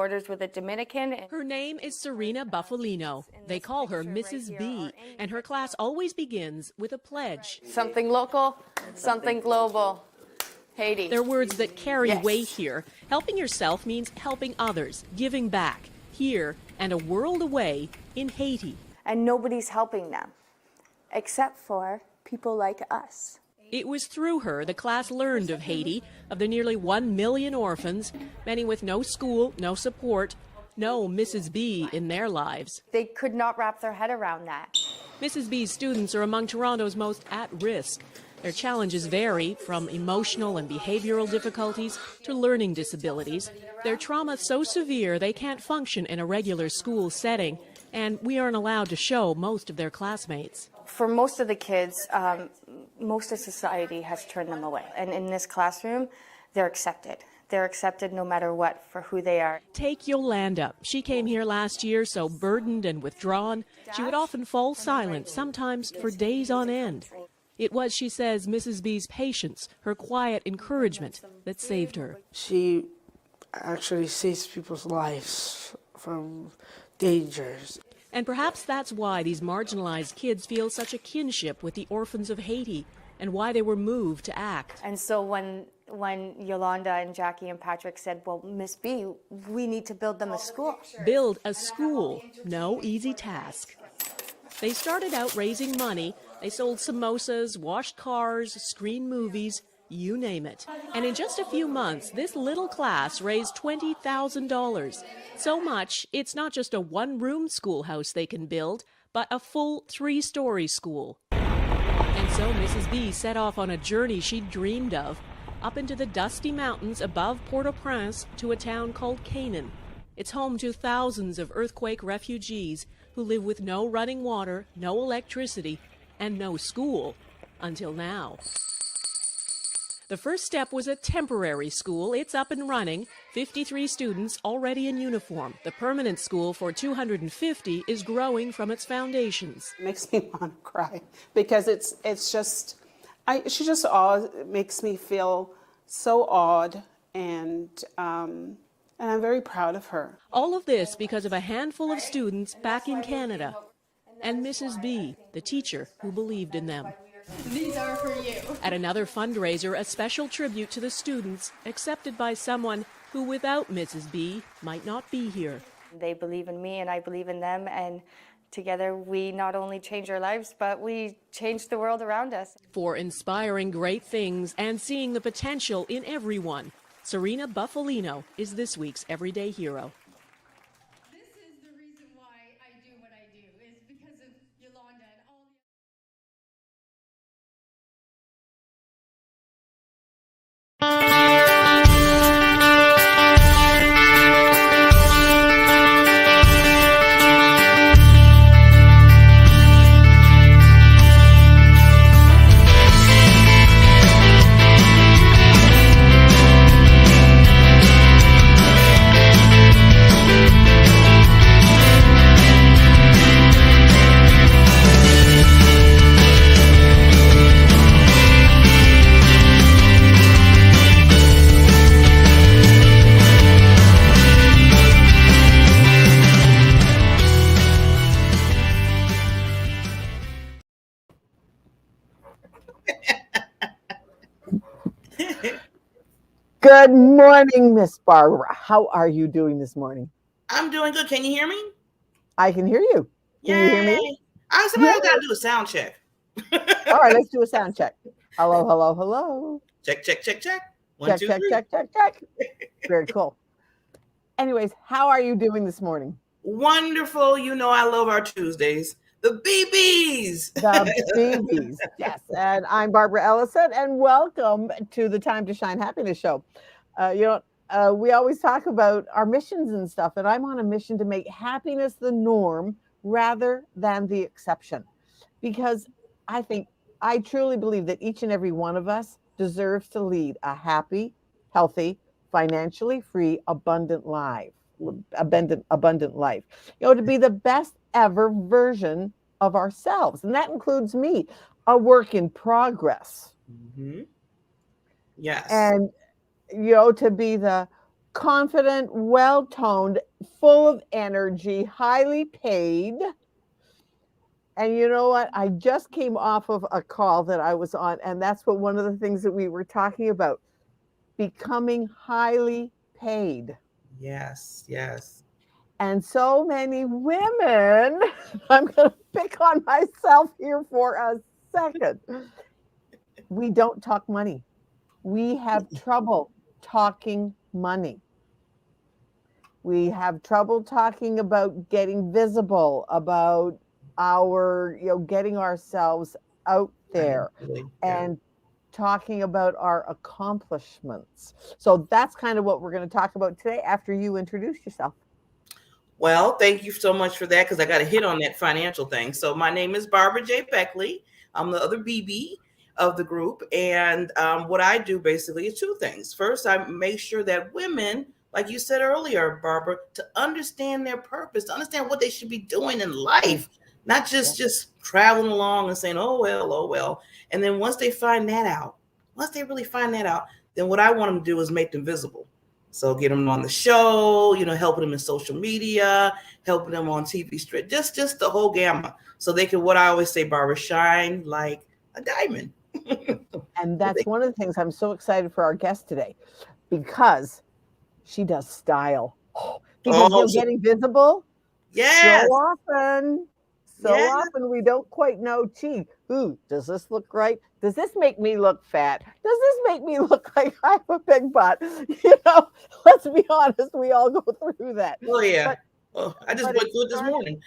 borders with the Dominican. Her name is Serena Buffalino. They call her Mrs. B, and her class always begins with a pledge. Something local, something global. Haiti. They're words that carry weight here. Helping yourself means helping others, giving back, here and a world away in Haiti. And nobody's helping them, except for people like us. It was through her the class learned of Haiti, of the nearly 1 million orphans, many with no school, no support, no Mrs. B in their lives. They could not wrap their head around that. Mrs. B's students are among Toronto's most at risk. Their challenges vary from emotional and behavioral difficulties to learning disabilities. Their trauma so severe they can't function in a regular school setting, and we aren't allowed to show most of their classmates. For most of the kids, most of society has turned them away. And in this classroom, they're accepted. They're accepted no matter what for who they are. Take Yolanda. She came here last year so burdened and withdrawn, she would often fall silent, sometimes for days on end. It was, she says, Mrs. B's patience, her quiet encouragement, that saved her. She actually saves people's lives from dangers. And perhaps that's why these marginalized kids feel such a kinship with the orphans of Haiti, and why they were moved to act. And so when Yolanda and Jackie and Patrick said, well, Miss B, we need to build them a school. Build a school, no easy task. They started out raising money. They sold samosas, washed cars, screened movies, you name it. And in just a few months, this little class raised $20,000. So much, it's not just a one-room schoolhouse they can build, but a full 3-story school. And so Mrs. B set off on a journey she'd dreamed of, up into the dusty mountains above Port-au-Prince to a town called Canaan. It's home to thousands of earthquake refugees who live with no running water, no electricity, and no school, until now. The first step was a temporary school. It's up and running. 53 students already in uniform. The permanent school for 250 is growing from its foundations. It makes me want to cry because she just makes me feel so awed, and I'm very proud of her. All of this because of a handful of students back in Canada. And Mrs. B, the teacher who believed in them. These are for you. At another fundraiser, a special tribute to the students, accepted by someone who, without Mrs. B, might not be here. They believe in me and I believe in them, and together we not only change our lives, but we change the world around us. For inspiring great things and seeing the potential in everyone, Serena Buffalino is this week's Everyday Hero. This is the reason why I do what I do, is because of Yolanda and all the... Good morning, Miss Barbara. How are you doing this morning? I'm doing good. Can you hear me? I can hear you. Can you hear me? Somebody got to do a sound check. All right, let's do a sound check. Hello, hello, hello. Check, check, check, check. One, Check, two, check, three. check, check, check. Very cool. Anyways, how are you doing this morning? Wonderful. You know I love our Tuesdays. The BBs. The babies. Yes. And I'm Barbara Ellison, and welcome to the Time to Shine Happiness Show. We always talk about our missions and stuff, and I'm on a mission to make happiness the norm rather than the exception. Because I truly believe that each and every one of us deserves to lead a happy, healthy, financially free, abundant life. Abundant life. To be the best ever version of ourselves. And that includes me, a work in progress. Mm-hmm. Yes. And, to be the confident, well-toned, full of energy, highly paid. And you know what? I just came off of a call that I was on, and that's what one of the things that we were talking about, becoming highly paid. Yes, yes. And so many women, I'm going to pick on myself here for a second. We don't talk money. We have trouble talking money. We have trouble talking about getting visible, about getting ourselves out there Financially, yeah. and talking about our accomplishments. So that's kind of what we're going to talk about today after you introduce yourself. Well, thank you so much for that because I got to hit on that financial thing. So my name is Barbara J. Beckley. I'm the other BB of the group. And what I do basically is two things. First, I make sure that women, like you said earlier, Barbara, to understand their purpose, to understand what they should be doing in life, not just traveling along and saying, oh, well, oh, well. And then once they find that out, once they really find that out, then what I want them to do is make them visible. So get them on the show, helping them in social media, helping them on TV strip, just the whole gamut. So they can, what I always say, Barbara, shine like a diamond. And that's one of the things I'm so excited for our guest today, because she does style. Because getting visible, yes, so often we don't quite know, ooh, does this look right? Does this make me look fat? Does this make me look like I have a big butt? Let's be honest, we all go through that. Oh, yeah. I just went through it this morning.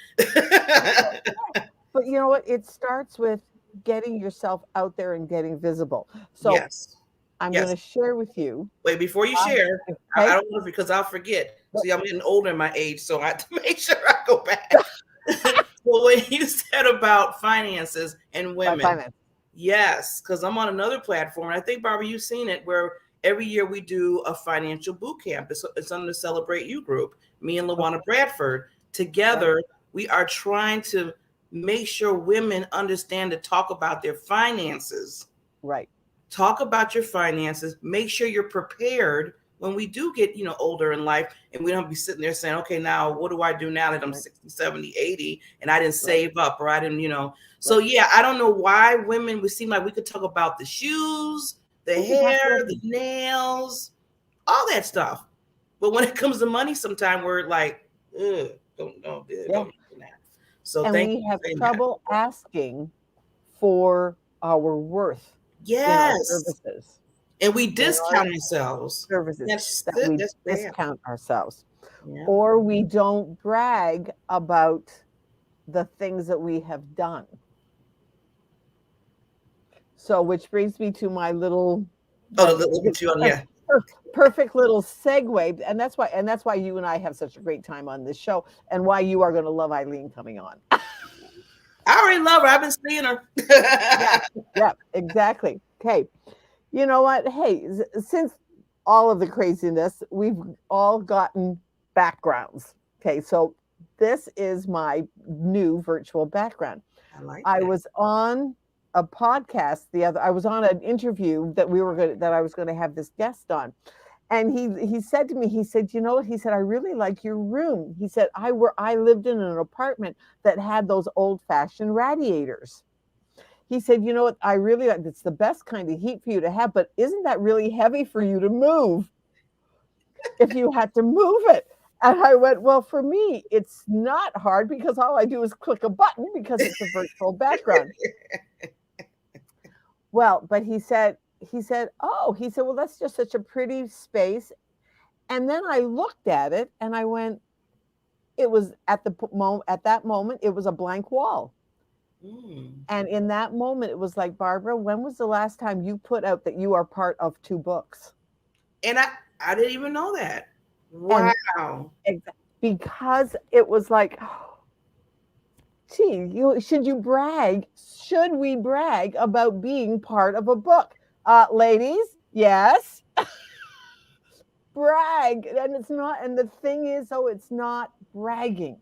But you know what? It starts with getting yourself out there and getting visible. So yes. I'm going to share with you. Wait, before you share, okay. I don't know, because I'll forget. See, I'm getting older in my age, so I have to make sure I go back. Well, when you said about finances and women, yes, because I'm on another platform, and I think, Barbara, you've seen it, where every year we do a financial boot camp. It's under the Celebrate You group. Me and LaWanna Bradford together, we are trying to make sure women understand to talk about their finances. Right. Talk about your finances. Make sure you're prepared when we do get, older in life, and we don't be sitting there saying, okay, now what do I do now that I'm 60, 70, 80, and I didn't save up, or I didn't, So yeah, I don't know why women, we seem like we could talk about the shoes, the hair, the nails, all that stuff. But when it comes to money, sometimes we're like, don't do that. So and we have trouble asking for our worth. Yes. In our services. And we discount ourselves. Services we discount ourselves. Yeah. Or we don't brag about the things that we have done. So, which brings me to my little perfect little segue, and that's why you and I have such a great time on this show, and why you are going to love Eileen coming on. I already love her. I've been seeing her. yeah, exactly. Okay. You know what? Hey, since all of the craziness, we've all gotten backgrounds. Okay, so this is my new virtual background. I was on a podcast I was on an interview that I was going to have this guest on. And he said to me, he said, you know what? He said, I really like your room. He said, I lived in an apartment that had those old-fashioned radiators. He said, you know what, it's the best kind of heat for you to have, but isn't that really heavy for you to move if you had to move it? And I went, well, for me, it's not hard because all I do is click a button because it's a virtual background. Well, but he said, well, that's just such a pretty space. And then I looked at it and I went, it was at that moment, it was a blank wall. And in that moment, it was like, Barbara, when was the last time you put out that you are part of 2 books? And I didn't even know that. Wow. Because it was like, gee, should we brag about being part of a book? Ladies, yes. Brag. And the thing is, it's not bragging.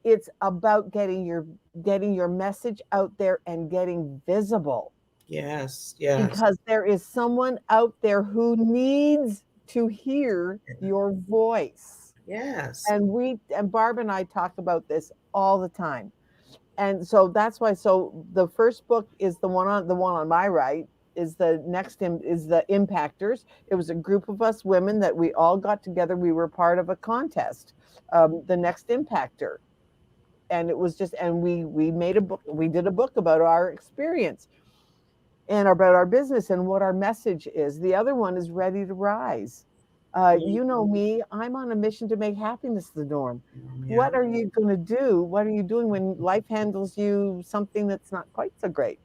It's about getting your message out there and getting visible. Yes. Because there is someone out there who needs to hear your voice. Yes. And Barb and I talk about this all the time. And so that's why, so the first book is the one on my right, is the is the Impactors. It was a group of us women that we all got together. We were part of a contest, the Next Impactor. And it was just, and we made a book, we did a book about our experience and about our business and what our message is. The other one is Ready to Rise. You know me, I'm on a mission to make happiness the norm. What are you going to do? What are you doing when life handles you something that's not quite so great?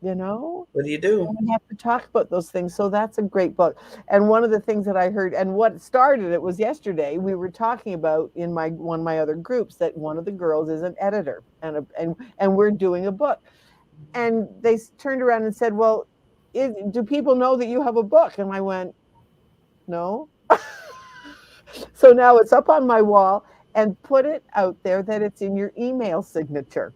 You know? What do you do? And we have to talk about those things. So that's a great book. And one of the things that I heard, and what started it was yesterday, we were talking about in one of my other groups that one of the girls is an editor and we're doing a book. And they turned around and said, well, do people know that you have a book? And I went, no. So now it's up on my wall, and put it out there that it's in your email signature.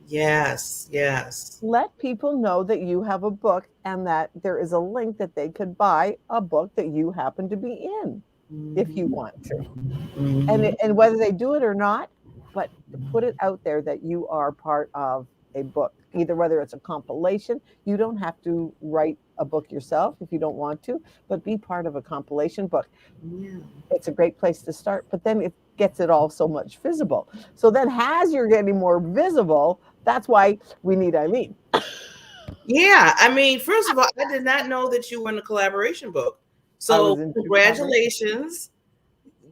Yes, yes. Let people know that you have a book and that there is a link that they could buy a book that you happen to be in if you want to. And whether they do it or not, but to put it out there that you are part of a book, either whether it's a compilation. You don't have to write a book yourself if you don't want to, but be part of a compilation book. Yeah. It's a great place to start, but then it gets it all so much visible. So then as you're getting more visible, that's why we need Eileen. Yeah, I mean, first of all, I did not know that you were in a collaboration book. So congratulations.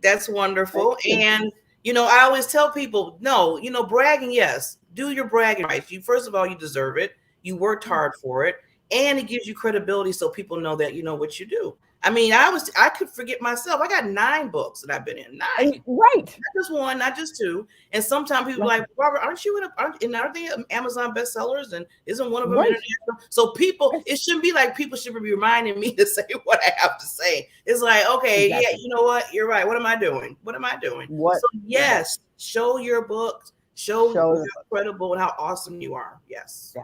That's wonderful. And I always tell people, no, bragging, yes, do your bragging rights. First of all, you deserve it. You worked hard for it, and it gives you credibility so people know that you know what you do. I mean, I could forget myself. I got 9 books that I've been in. 9. Right. Not just one, not just two. And sometimes people are like, Robert, aren't they Amazon bestsellers? And isn't one of them international? So it shouldn't be like people should be reminding me to say what I have to say. It's like, okay, yeah, you know what? You're right. What am I doing? So yes, show your books, show how credible and how awesome you are. Yes. Yeah.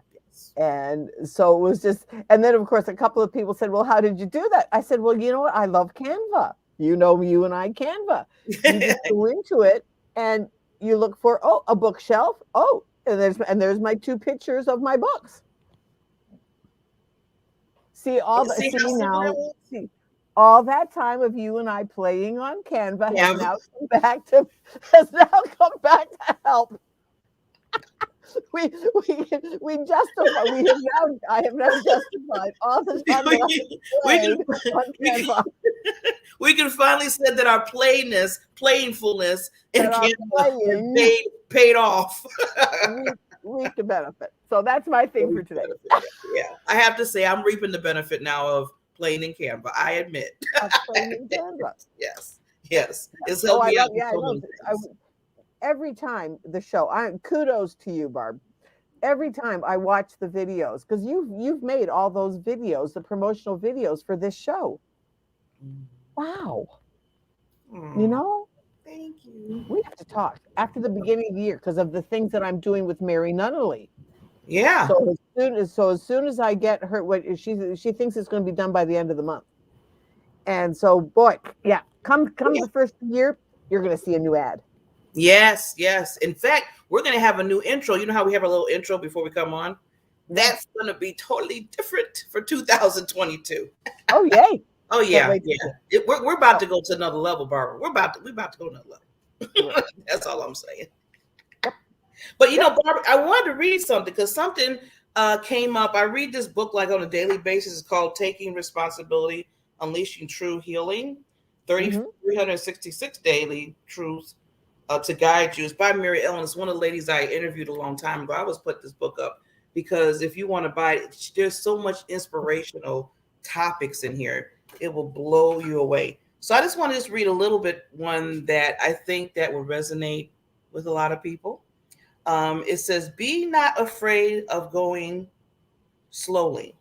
And so it was just, and then of course a couple of people said, well, how did you do that? I said, well, you know what? I love Canva. You and I Canva. You just go into it and you look for, a bookshelf. And there's my 2 pictures of my books. See all that time of you and I playing on Canva has now come back to help. I have now justified all the time we can finally say that our playfulness and paid off. Reap the benefit. So that's my thing for today. Yeah, I have to say I'm reaping the benefit now of playing in Canva. I admit. Playing in Canva. Yes. It's helped me out. Every time the show, kudos to you, Barb. Every time I watch the videos, because you've made all those videos, the promotional videos for this show. Wow. Thank you. We have to talk after the beginning of the year because of the things that I'm doing with Mary Nunnally. Yeah. So as soon as I get her, what she thinks it's going to be done by the end of the month. And so, boy, yeah, come the first year, you're going to see a new ad. Yes. In fact, we're going to have a new intro. You know how we have a little intro before we come on? That's going to be totally different for 2022. Oh, yay. Oh, yeah. We're about to go to another level, Barbara. We're about to go to another level. That's all I'm saying. But, Barbara, I wanted to read something because something came up. I read this book like on a daily basis. It's called Taking Responsibility, Unleashing True Healing, 366 Daily Truths to Guide You. It's by Mary Ellison. It's one of the ladies I interviewed a long time ago. I always put this book up because if you want to buy it, there's so much inspirational topics in here. It will blow you away. So I just want to just read a little bit, one that I think that will resonate with a lot of people. It says, be not afraid of going slowly.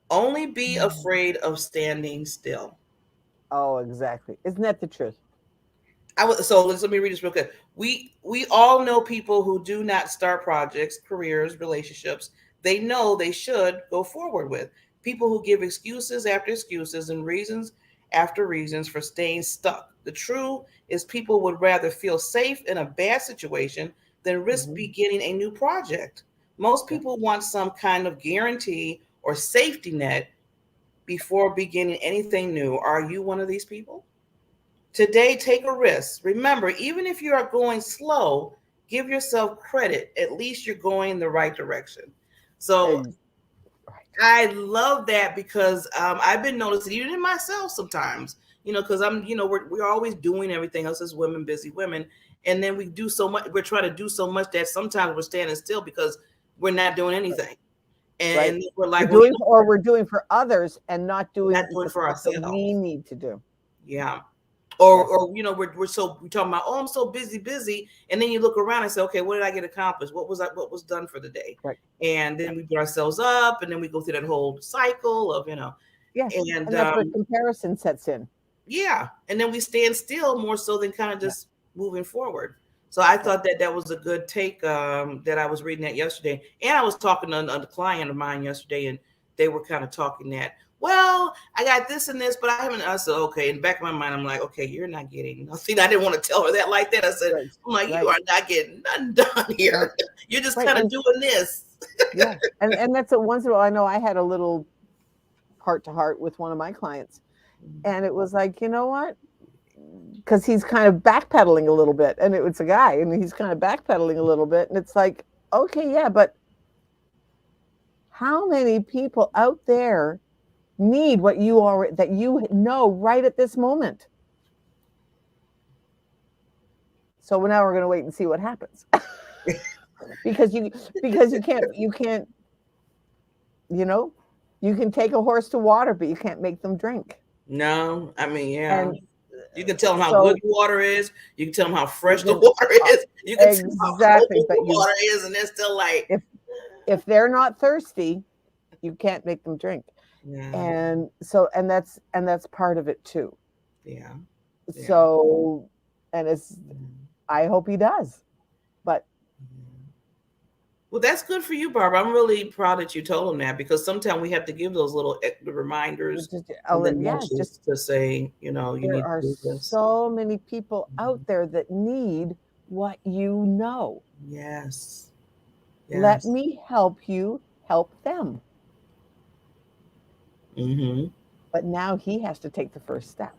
Only be afraid of standing still. Oh, exactly. Isn't that the truth? So let me read this real quick. We all know people who do not start projects, careers, relationships they know they should go forward with. People who give excuses after excuses and reasons after reasons for staying stuck. The truth is people would rather feel safe in a bad situation than risk beginning a new project. Most people want some kind of guarantee or safety net before beginning anything new. Are you one of these people? Today, take a risk. Remember, even if you are going slow, give yourself credit. At least you're going in the right direction. So I love that because I've been noticing even in myself sometimes, because we're always doing everything else as women, busy women. And then we do so much, we're trying to do so much that sometimes we're standing still because we're not doing anything. And we're like, we're doing for others and not doing for stuff ourselves. that we need to do. Yeah. Or we're talking about, oh, I'm so busy, and then you look around and say, okay, what did I get accomplished? What was done for the day? Right. And then we beat ourselves up, and then we go through that whole cycle of and that's where comparison sets in. Yeah, and then we stand still more so than kind of just moving forward. So I thought that was a good take that I was reading that yesterday, and I was talking to a client of mine yesterday, and they were kind of talking that, well, I got this and this, but I haven't. I said, okay. In the back of my mind, I'm like, okay, you're not getting nothing. I didn't want to tell her that like that. I said, I'm like, you are not getting nothing done here. You're just kind of doing this. Yeah, and that's once in a while. I know I had a little heart-to-heart with one of my clients, and it was like, you know what? Because he's kind of backpedaling a little bit, and it's a guy, and he's kind of backpedaling a little bit, and it's like, okay, yeah, but how many people out there need what you are that you know right at this moment? So now we're going to wait and see what happens. because you can't you can take a horse to water, but you can't make them drink. No, I mean, and you can tell them how good the water is. You can tell them how fresh the water is. You can tell how cold the water is, and they're still like, if they're not thirsty, you can't make them drink. And so that's part of it too. So, and it's I hope he does, but well, that's good for you, Barbara. I'm really proud that you told him that, because sometimes we have to give those little reminders just to say, you need to do this. So many people out there that need what you know. Yes. Let me help you help them. But now he has to take the first step.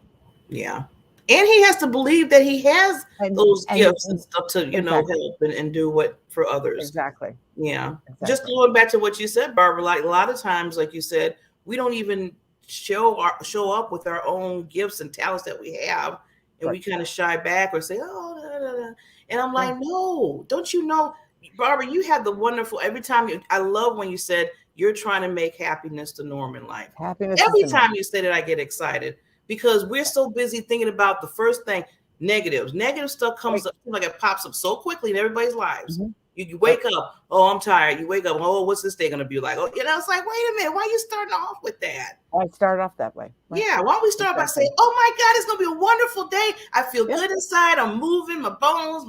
Yeah. And he has to believe that he has those gifts and stuff to, help and do what for others. Exactly. Yeah. Exactly. Just going back to what you said, Barbara, like a lot of times, like you said, we don't even show up with our own gifts and talents that we have. And we kind of shy back or say, oh, da, da, da. And I'm like, no, don't you know, Barbara, you have the wonderful, every time I love when you said you're trying to make happiness the norm in life. Happiness. Every time you say that, I get excited. Because we're so busy thinking about the first thing, negatives. Negative stuff comes up, like it pops up so quickly in everybody's lives. You wake up, oh, I'm tired. You wake up, oh, what's this day going to be like? Oh, it's like, wait a minute, why are you starting off with that? I start off that way. Right? Yeah, why don't we start by saying, oh my God, it's going to be a wonderful day. I feel good inside. I'm moving, my bones,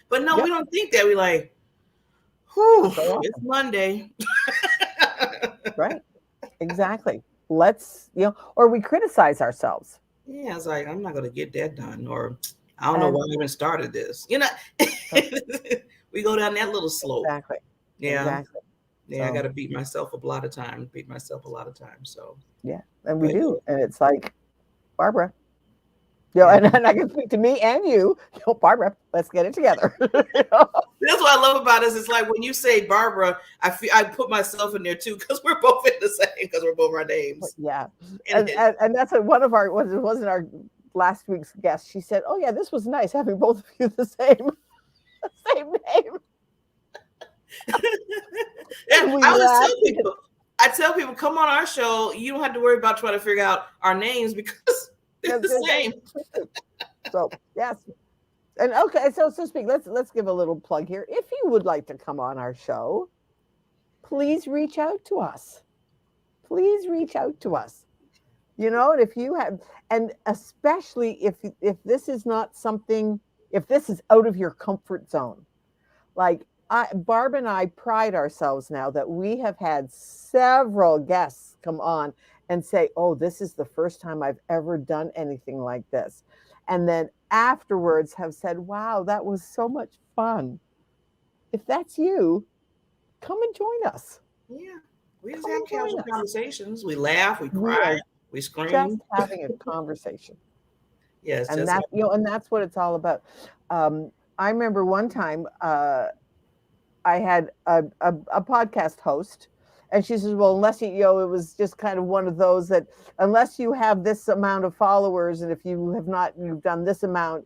but no, we don't think that. We're like, whew, it's Monday. Right, exactly. Let's, or we criticize ourselves. Yeah, it's like, I'm not going to get that done, or I don't know why I even started this. We go down that little slope. Exactly. Yeah. Exactly. Yeah, I got to beat myself up a lot of times. So yeah, and we do, and it's like, Barbara, and I can speak to me and you, Barbara, let's get it together. That's what I love about us. It's like when you say Barbara, I put myself in there too, because we're both in the same, because we're both our names. Yeah, and that's one of our, wasn't our last week's guest. She said, "Oh yeah, this was nice having both of you the same name." And I tell people, come on our show. You don't have to worry about trying to figure out our names because they're the same. So yes. And okay, so speak. Let's give a little plug here. If you would like to come on our show, please reach out to us. Please reach out to us. And if you have, and especially if this is not something, if this is out of your comfort zone, like Barb and I pride ourselves now that we have had several guests come on and say, oh, this is the first time I've ever done anything like this. And then afterwards have said, wow, that was so much fun. If that's you, come and join us. Yeah. We just Come have and join casual us. conversations. We laugh, we We cry, are we just scream. having a conversation. Yes, And just that, and that's what it's all about. I remember one time I had a podcast host, and she says, well, unless you know, it was just kind of one of those that unless you have this amount of followers, and if you have not, you've done this amount,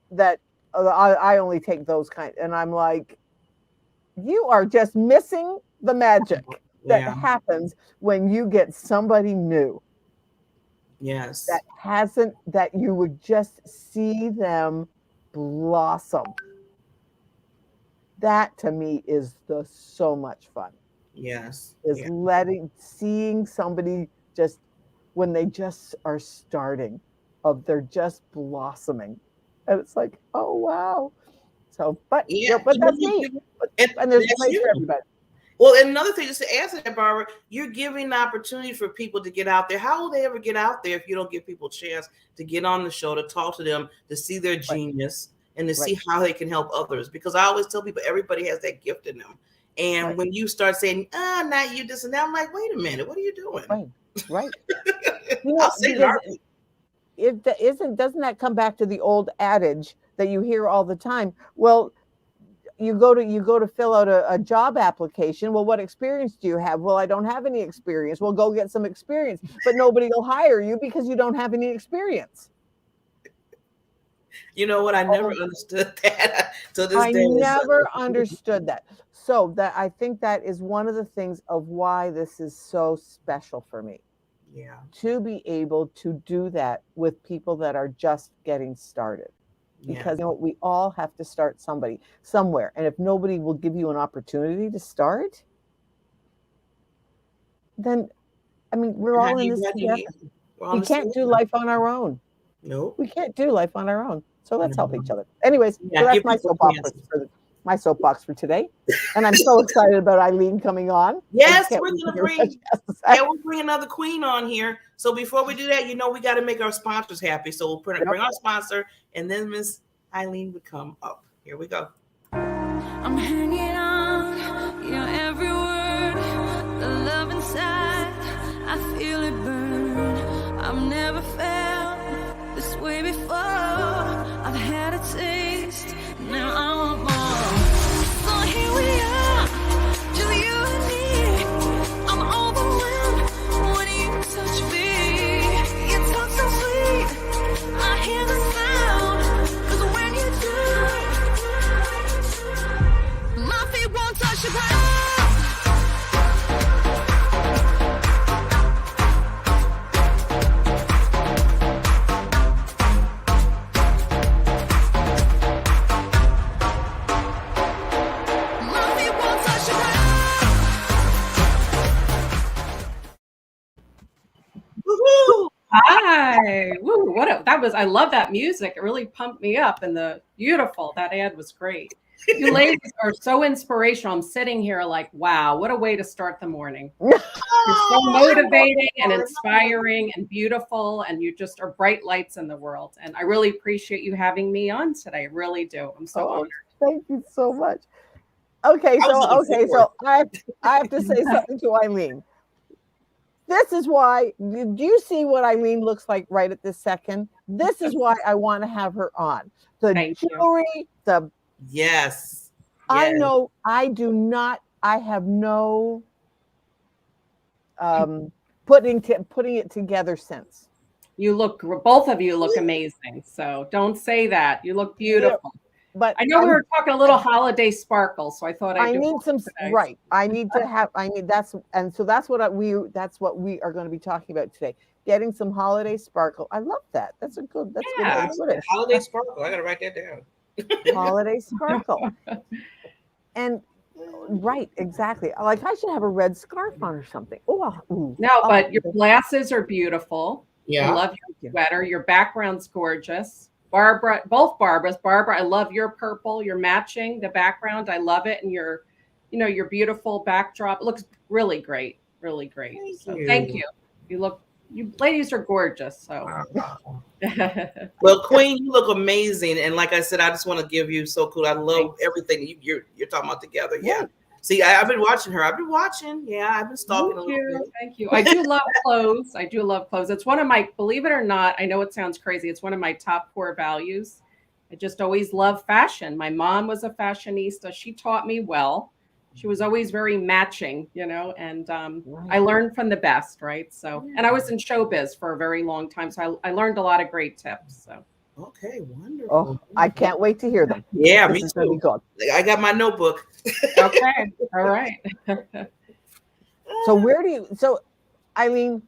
that I only take those kind. And I'm like, you are just missing the magic that yeah. happens when you get somebody new Yes. that you would just see them blossom. That to me is so much fun. Yes. Is Yeah. seeing somebody just when they just are starting, they're just blossoming, and it's like, oh wow. So, but Yeah. but that's me. And there's a That's place you. for everybody. Well, and another thing, just to answer that, Barbara, you're giving the opportunity for people to get out there. How will they ever get out there if you don't give people a chance to get on the show, to talk to them, to see their genius, and to see how they can help others? Because I always tell people everybody has that gift in them. And when you start saying, not you, this and that, I'm like, wait a minute, what are you doing? Right. I'll say Doesn't that come back to the old adage that you hear all the time? Well, you go to fill out a job application. Well, what experience do you have? Well, I don't have any experience. Well, go get some experience. But nobody will hire you because you don't have any experience. You know what? I never understood that till this day. I never understood that. So that I think that is one of the things of why this is so special for me. Yeah. To be able to do that with people that are just getting started. Because we all have to start somewhere. And if nobody will give you an opportunity to start, then, I mean, we're all in this together. We can't do life on our own. No. We can't do life on our own. So let's help each other. Anyways, so that's my soapbox for today. And I'm so excited about Eileen coming on. Yes, we're gonna bring another queen on here. So before we do that, we got to make our sponsors happy. So we'll bring our sponsor, and then Miss Eileen would come up. Here we go. I'm hanging on your every word, the love inside, I feel it burn. I've never felt this way before. I've had a taste, now I want more. So here we are, just you and me. I'm overwhelmed when you touch me. You talk so sweet, I hear the sound, 'cause when you do, my feet won't touch the ground. Hi. Woo, I love that music. It really pumped me up, and that ad was great. You ladies are so inspirational. I'm sitting here like, wow, what a way to start the morning. You're so motivating and inspiring and beautiful, and you just are bright lights in the world. And I really appreciate you having me on today. I really do. I'm so honored. Thank you so much. Okay, so I have to say something to Eileen. This is why, do you see what Eileen looks like right at this second? This is why I want to have her on. The jewelry, Yes. I know, I have no putting it together since. Both of you look amazing. So don't say that. You look beautiful. Yeah, but I know we were talking a little holiday sparkle, so I thought I need some today. Right. That's what we are going to be talking about today. Getting some holiday sparkle. I love that. That's good way to put it. Holiday sparkle. I gotta write that down. Holiday sparkle. And right, exactly. Like I should have a red scarf on or something. But your glasses are beautiful. Yeah. I love your sweater. Your background's gorgeous. Barbara, both Barbaras. Barbara, I love your purple. You're matching the background. I love it. And your beautiful backdrop. It looks really great. Really great. Thank you. You ladies are gorgeous. So. Well, Queen, you look amazing, and like I said, I just want to give you so cool. I love Thanks. everything you're talking about together. Yeah. Right. See, I've been watching her. I've been watching. Yeah, I've been stalking a little bit. Thank you. I do love clothes. I do love clothes. It's one of my, believe it or not, I know it sounds crazy. It's one of my top core values. I just always love fashion. My mom was a fashionista. She taught me well. She was always very matching, and I learned from the best, right? So, and I was in showbiz for a very long time. So I learned a lot of great tips. So. Okay, wonderful. Oh, I can't wait to hear them. Yeah, This me is gonna be too. good. I got my notebook. Okay. All right. So Eileen,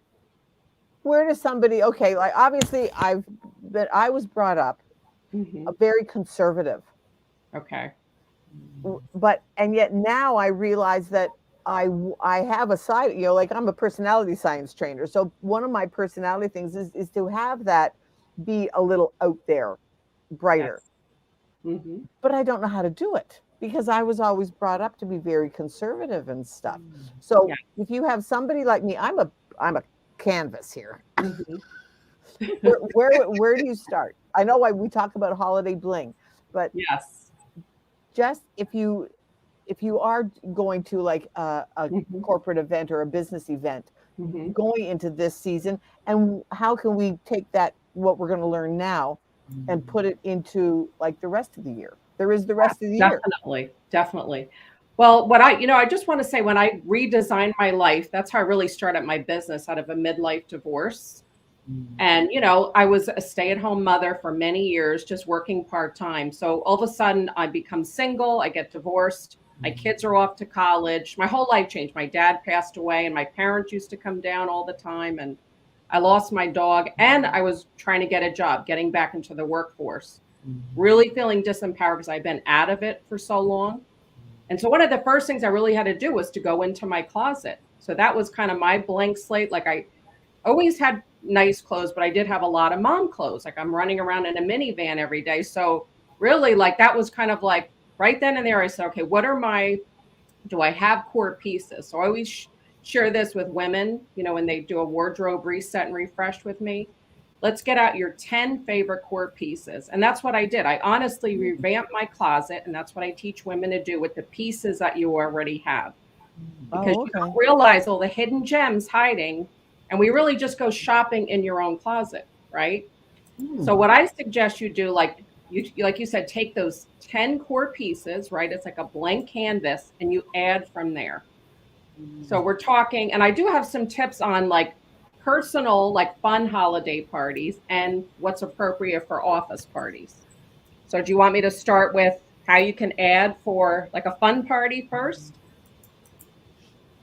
where does somebody, okay, like obviously I was brought up a very conservative, Okay. and yet now I realize that I have a side, like I'm a personality science trainer. So one of my personality things is to have that be a little out there, brighter. Yes. Mm-hmm. But I don't know how to do it because I was always brought up to be very conservative and stuff. So if you have somebody like me, I'm a canvas here. Mm-hmm. where do you start? I know we talk about holiday bling, but yes, just if you are going to like a corporate event or a business event going into this season, and how can we take that, what we're going to learn now, and put it into like the rest of the year? There is the rest of the year. Definitely. Well, I just want to say, when I redesigned my life, that's how I really started my business, out of a midlife divorce. And, I was a stay-at-home mother for many years, just working part-time. So all of a sudden I become single, I get divorced, my kids are off to college. My whole life changed. My dad passed away, and my parents used to come down all the time. And I lost my dog, and I was trying to get a job, getting back into the workforce, really feeling disempowered because I've been out of it for so long. And so one of the first things I really had to do was to go into my closet. So that was kind of my blank slate. Like, I always had nice clothes, but I did have a lot of mom clothes. Like, I'm running around in a minivan every day. So really, like, that was kind of like right then and there, I said, okay, do I have core pieces? So I always share this with women, when they do a wardrobe reset and refresh with me. Let's get out your 10 favorite core pieces. And that's what I did. I honestly revamped my closet, and that's what I teach women to do with the pieces that you already have. Because you don't realize all the hidden gems hiding, and we really just go shopping in your own closet, right? So what I suggest you do, like you said, take those 10 core pieces, right? It's like a blank canvas, and you add from there. So we're talking, and I do have some tips on like personal, like fun holiday parties and what's appropriate for office parties. So do you want me to start with how you can add for like a fun party first?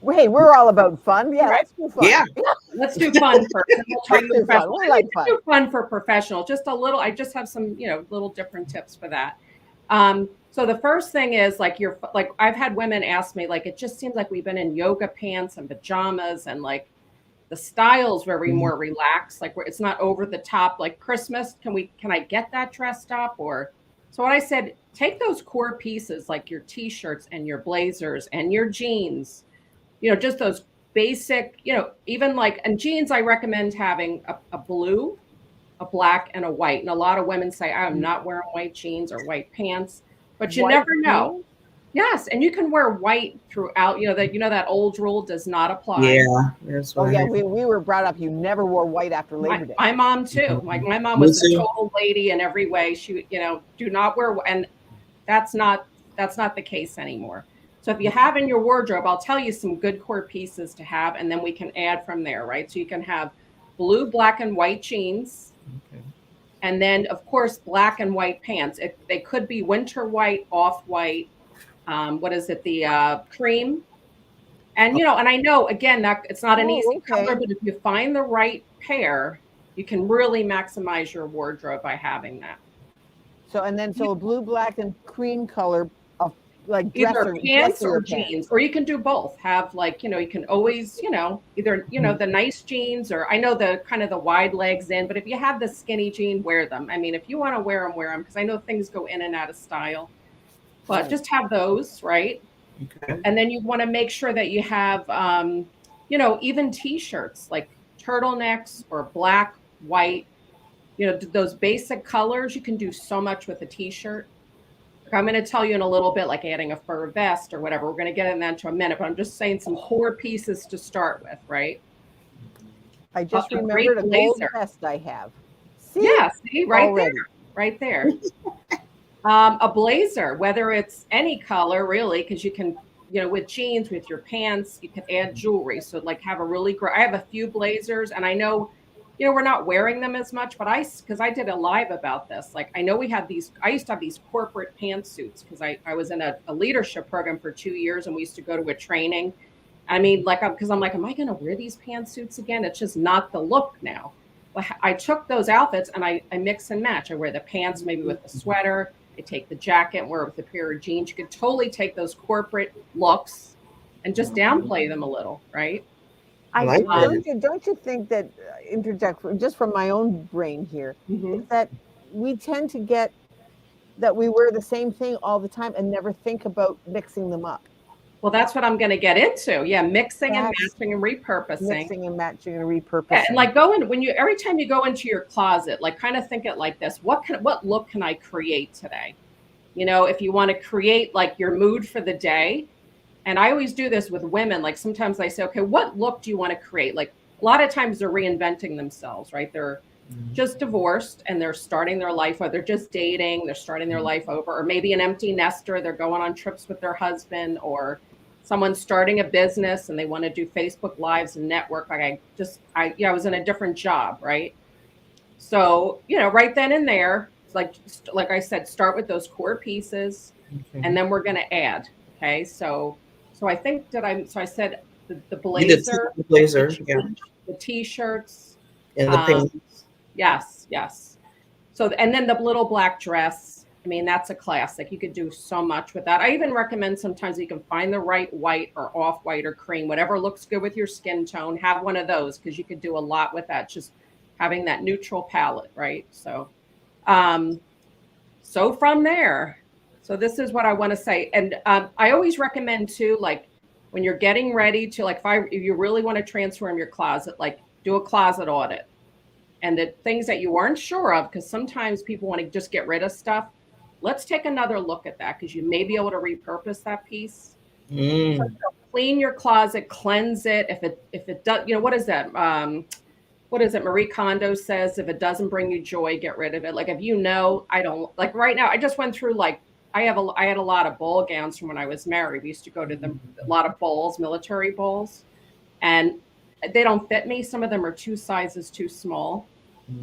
Hey, we're all about fun. Yeah, Right. let's do fun. Yeah. Let's do fun first. And we'll talk Let's do fun. We like fun. do fun for professional. Just a little. I just have some, little different tips for that. So the first thing is like I've had women ask me, like, it just seems like we've been in yoga pants and pajamas, and like the style's very more relaxed. Like, it's not over the top. Like Christmas, can I get that dressed up? Or so what I said, take those core pieces, like your t-shirts and your blazers and your jeans. Just those basic, even like, and jeans, I recommend having a blue, a black, and a white. And a lot of women say, I'm not wearing white jeans or white pants, but you never know. Yes. And you can wear white throughout, that old rule does not apply. Yeah, that's right. Oh yeah, we were brought up, you never wore white after Labor Day. My mom too. Like, my mom was a total lady in every way. She, do not wear, and that's not the case anymore. So if you have in your wardrobe, I'll tell you some good core pieces to have, and then we can add from there, right? So you can have blue, black, and white jeans. Okay. And then, of course, black and white pants. They could be winter white, off-white, the cream. And, and I know, again, that it's not an easy color, but if you find the right pair, you can really maximize your wardrobe by having that. So a blue, black, and cream color of like either pants or jeans, or you can do both. Have like, you can always, either, the nice jeans, or I know the kind of the wide legs in, but if you have the skinny jean, wear them. I mean, if you want to wear them, because I know things go in and out of style, but just have those, right? Okay. And then you want to make sure that you have, even t-shirts, like turtlenecks or black, white, those basic colors. You can do so much with a t-shirt. I'm going to tell you in a little bit, like adding a fur vest or whatever. We're going to get in that into a minute, but I'm just saying some core pieces to start with, right? I just A great remembered a gold blazer. vest I have. See? Yeah, see, right Already. there, right there. A blazer, whether it's any color, really, because you can, with jeans, with your pants, you can add jewelry. So like have a really great, I have a few blazers, and I know, we're not wearing them as much, but because I did a live about this, like I know we had these, I used to have these corporate pantsuits because I was in a leadership program for 2 years, and we used to go to a training. I mean, like, because I'm like, am I going to wear these pantsuits again? It's just not the look now. Well, I took those outfits and I mix and match. I wear the pants maybe with the sweater. I take the jacket and wear it with a pair of jeans. You could totally take those corporate looks and just downplay them a little, right? I like that. Don't you think that, interject just from my own brain here, is that we tend to get that we wear the same thing all the time and never think about mixing them up? Well, that's what I'm going to get into. Yeah, mixing and matching and repurposing. Mixing and matching and repurposing. Yeah, and like every time you go into your closet, like kind of think it like this: what look can I create today? If you want to create like your mood for the day. And I always do this with women. Like sometimes I say, okay, what look do you want to create? Like a lot of times they're reinventing themselves, right? They're just divorced and they're starting their life, or they're just dating, they're starting their life over, or maybe an empty nester, they're going on trips with their husband, or someone's starting a business and they want to do Facebook Lives and network. Like I was in a different job, right? So, right then and there, like I said, start with those core pieces, and then we're going to add. Okay, so I think I said the blazer, the t-shirts, and the pants. Yes. So, and then the little black dress. I mean, that's a classic. You could do so much with that. I even recommend sometimes you can find the right white or off-white or cream, whatever looks good with your skin tone. Have one of those because you could do a lot with that. Just having that neutral palette, right? So, so from there. So this is what I want to say. And I always recommend too, like when you're getting ready to, like, if you really want to transform your closet, like do a closet audit. And the things that you weren't sure of, because sometimes people want to just get rid of stuff. Let's take another look at that because you may be able to repurpose that piece. So clean your closet, cleanse it. If it does, what is that? What is it? Marie Kondo says, if it doesn't bring you joy, get rid of it. Like, if I don't, like right now, I just went through like, I had a lot of ball gowns from when I was married. We used to go to a lot of balls, military balls, and they don't fit me. Some of them are 2 sizes too small.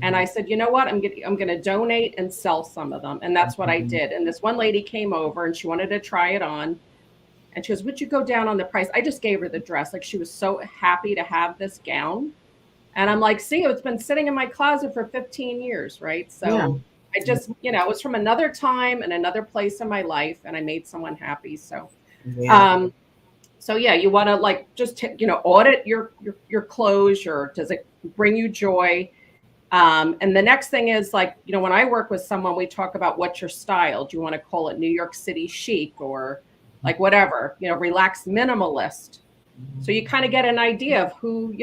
And I said, you know what? I'm going to donate and sell some of them. And that's what I did. And this one lady came over and she wanted to try it on. And she goes, would you go down on the price? I just gave her the dress. Like, she was so happy to have this gown. And I'm like, see, it's been sitting in my closet for 15 years, right? So I just, it was from another time and another place in my life, and I made someone happy. So, so yeah, you want to like just audit your clothes. Does it bring you joy? And the next thing is like, when I work with someone, we talk about what's your style. Do you want to call it New York City chic or like whatever, relaxed minimalist? So you kind of get an idea of who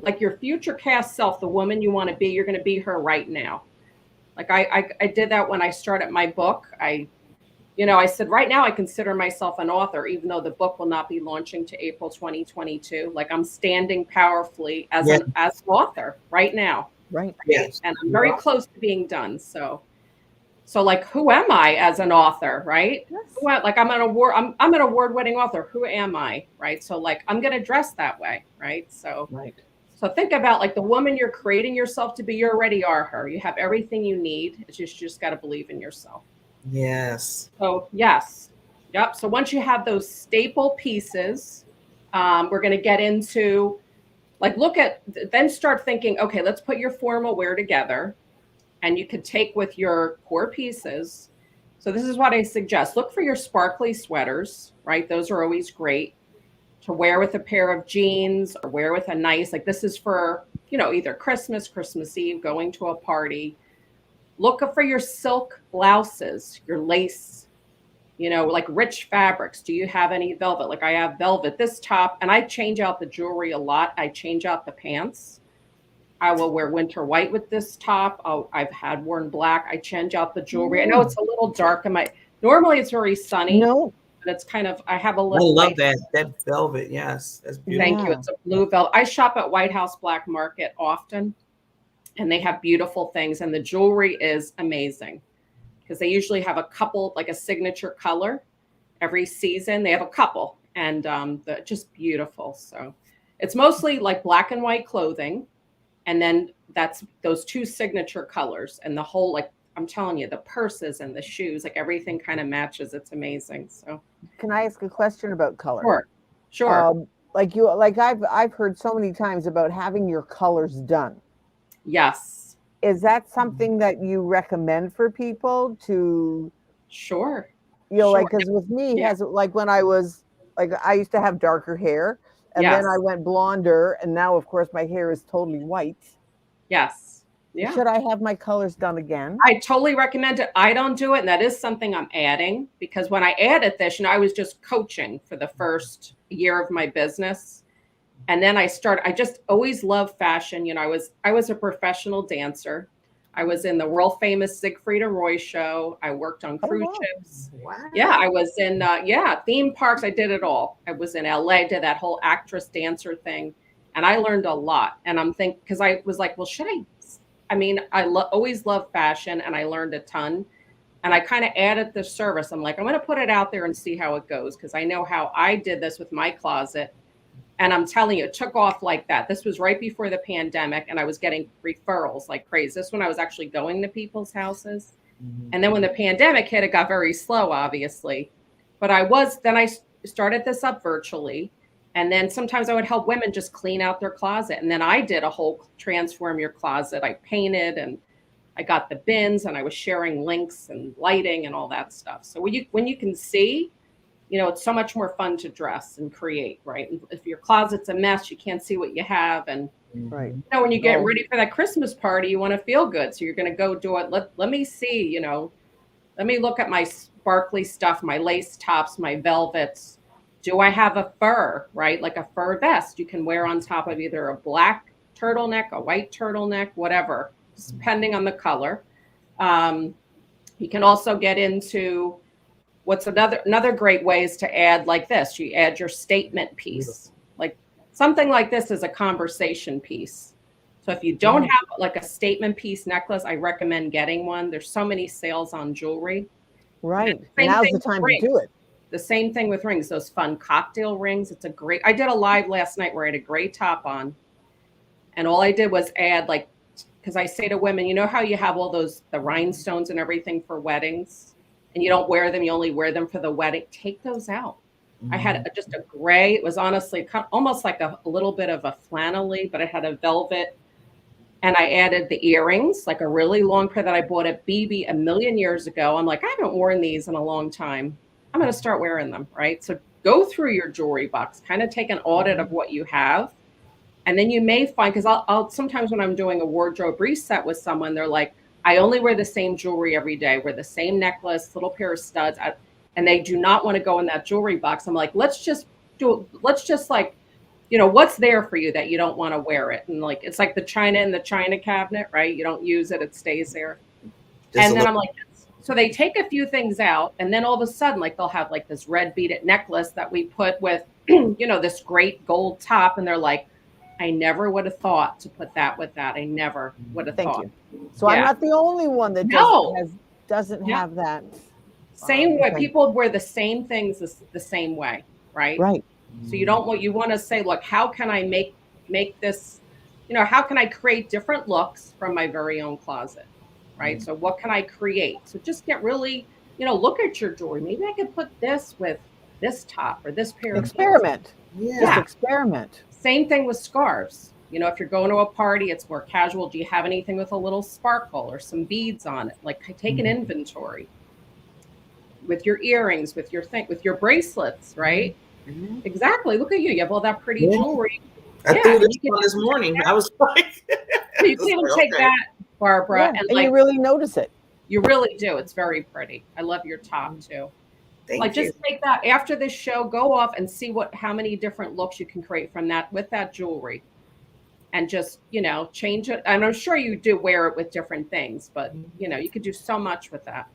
like your future cast self, the woman you want to be, you're going to be her right now. Like I did that when I started my book. I said, right now I consider myself an author, even though the book will not be launching to April 2022. Like, I'm standing powerfully as an author right now. Right. Yes. And I'm very close to being done. So like, who am I as an author, right? Yes. Like, I'm an award-winning author. Who am I, right? So like, I'm going to dress that way, right? So So think about like the woman you're creating yourself to be. You already are her. You have everything you need. It's just you just got to believe in yourself. Yes. So yes, yep. So once you have those staple pieces, we're going to get into like then start thinking. Okay, let's put your formal wear together. And you could take with your core pieces. So this is what I suggest. Look for your sparkly sweaters, right? Those are always great to wear with a pair of jeans or wear with a nice, like this is for, either Christmas Eve, going to a party. Look for your silk blouses, your lace, like rich fabrics. Do you have any velvet? Like I have velvet, this top, and I change out the jewelry a lot. I change out the pants. I will wear winter white with this top. I've had worn black. I change out the jewelry. I know it's a little dark in my, normally it's very sunny, No. but it's kind of, I have a I little love light. that velvet. Yes, that's beautiful. Thank you. Yeah. It's a blue velvet. I shop at White House Black Market often, and they have beautiful things, and the jewelry is amazing because they usually have a couple, like a signature color every season. They have a couple, and they're just beautiful. So it's mostly like black and white clothing, and then that's those two signature colors, and the whole, like I'm telling you, the purses and the shoes, like everything kind of matches. It's amazing. So Can I ask a question about color? sure. Like I've heard so many times about having your colors done. Yes, Is that something that you recommend for people to, sure. like, Sure. because with me, Yeah. has like when I was like, I used to have darker hair, and then I Yes. went blonder, and now of course my hair is totally white. Yes. Yeah. Should I have my colors done again? I totally recommend it. I don't do it, and that is something I'm adding because when I added this, I was just coaching for the first year of my business. And then I just always loved fashion. I was a professional dancer. I was in the world famous Siegfried and Roy show. I worked on cruise wow. ships. Wow. Yeah, I was in theme parks. I did it all. I was in LA, did that whole actress dancer thing, and I learned a lot. And I'm thinking, because I was like, well, should I? I mean, always loved fashion, and I learned a ton. And I kind of added the service. I'm like, I'm going to put it out there and see how it goes because I know how I did this with my closet. And I'm telling you, it took off like that. This was right before the pandemic, and I was getting referrals like crazy. This when I was actually going to people's houses. And then when the pandemic hit, it got very slow, obviously. But I started this up virtually. And then sometimes I would help women just clean out their closet. And then I did a whole transform your closet. I painted and I got the bins and I was sharing links and lighting and all that stuff. So when you can see, it's so much more fun to dress and create, right? And if your closet's a mess, you can't see what you have. And Right. when you get ready for that Christmas party, you want to feel good. So you're going to go do it. Let me see, let me look at my sparkly stuff, my lace tops, my velvets. Do I have a fur, right? Like a fur vest you can wear on top of either a black turtleneck, a white turtleneck, whatever, depending on the color. You can also get into what's another great way is to add like this. You add your statement piece. Like something like this is a conversation piece. So if you don't have like a statement piece necklace, I recommend getting one. There's so many sales on jewelry. Right. Same Now's thing the with time to rings. do it. The same thing with rings, those fun cocktail rings. I did a live last night where I had a gray top on. And all I did was add because I say to women, you know how you have all the rhinestones and everything for weddings and you don't wear them, you only wear them for the wedding. Take those out. I had just a gray, it was honestly almost like a little bit of a flannelly, but it had a velvet. And I added the earrings, like a really long pair that I bought at BB a million years ago. I'm like, I haven't worn these in a long time. I'm going to start wearing them, right? So go through your jewelry box, kind of take an audit of what you have. And then you may find, because I'll sometimes when I'm doing a wardrobe reset with someone, they're like, I only wear the same jewelry every day, wear the same necklace, little pair of studs, and they do not want to go in that jewelry box. I'm like, let's just what's there for you that you don't want to wear it? And like, it's like the china in the china cabinet, right? You don't use it, it stays there. And then I'm like, so they take a few things out, and then all of a sudden, like they'll have like this red beaded necklace that we put with, this great gold top. And they're like, I never would have thought to put that with that. I never would have thought. You. So I'm not the only one that doesn't have that. Same way. People wear the same things the same way, right? Right. So you want to say, look, how can I make this, how can I create different looks from my very own closet, right? So what can I create? So just get really, look at your jewelry. Maybe I could put this with this top or this pair of experiment. Yeah. Just experiment. Same thing with scarves. If you're going to a party, it's more casual. Do you have anything with a little sparkle or some beads on it? Like take an inventory with your earrings, with your bracelets, right? Exactly. Look at you. You have all that pretty jewelry. I threw this on this morning. I was like, you can even take that, Barbara, and you really notice it. You really do. It's very pretty. I love your top too. Thank you. Just take that after this show, go off and see how many different looks you can create from that with that jewelry. and just, change it. And I'm sure you do wear it with different things, but you could do so much with that.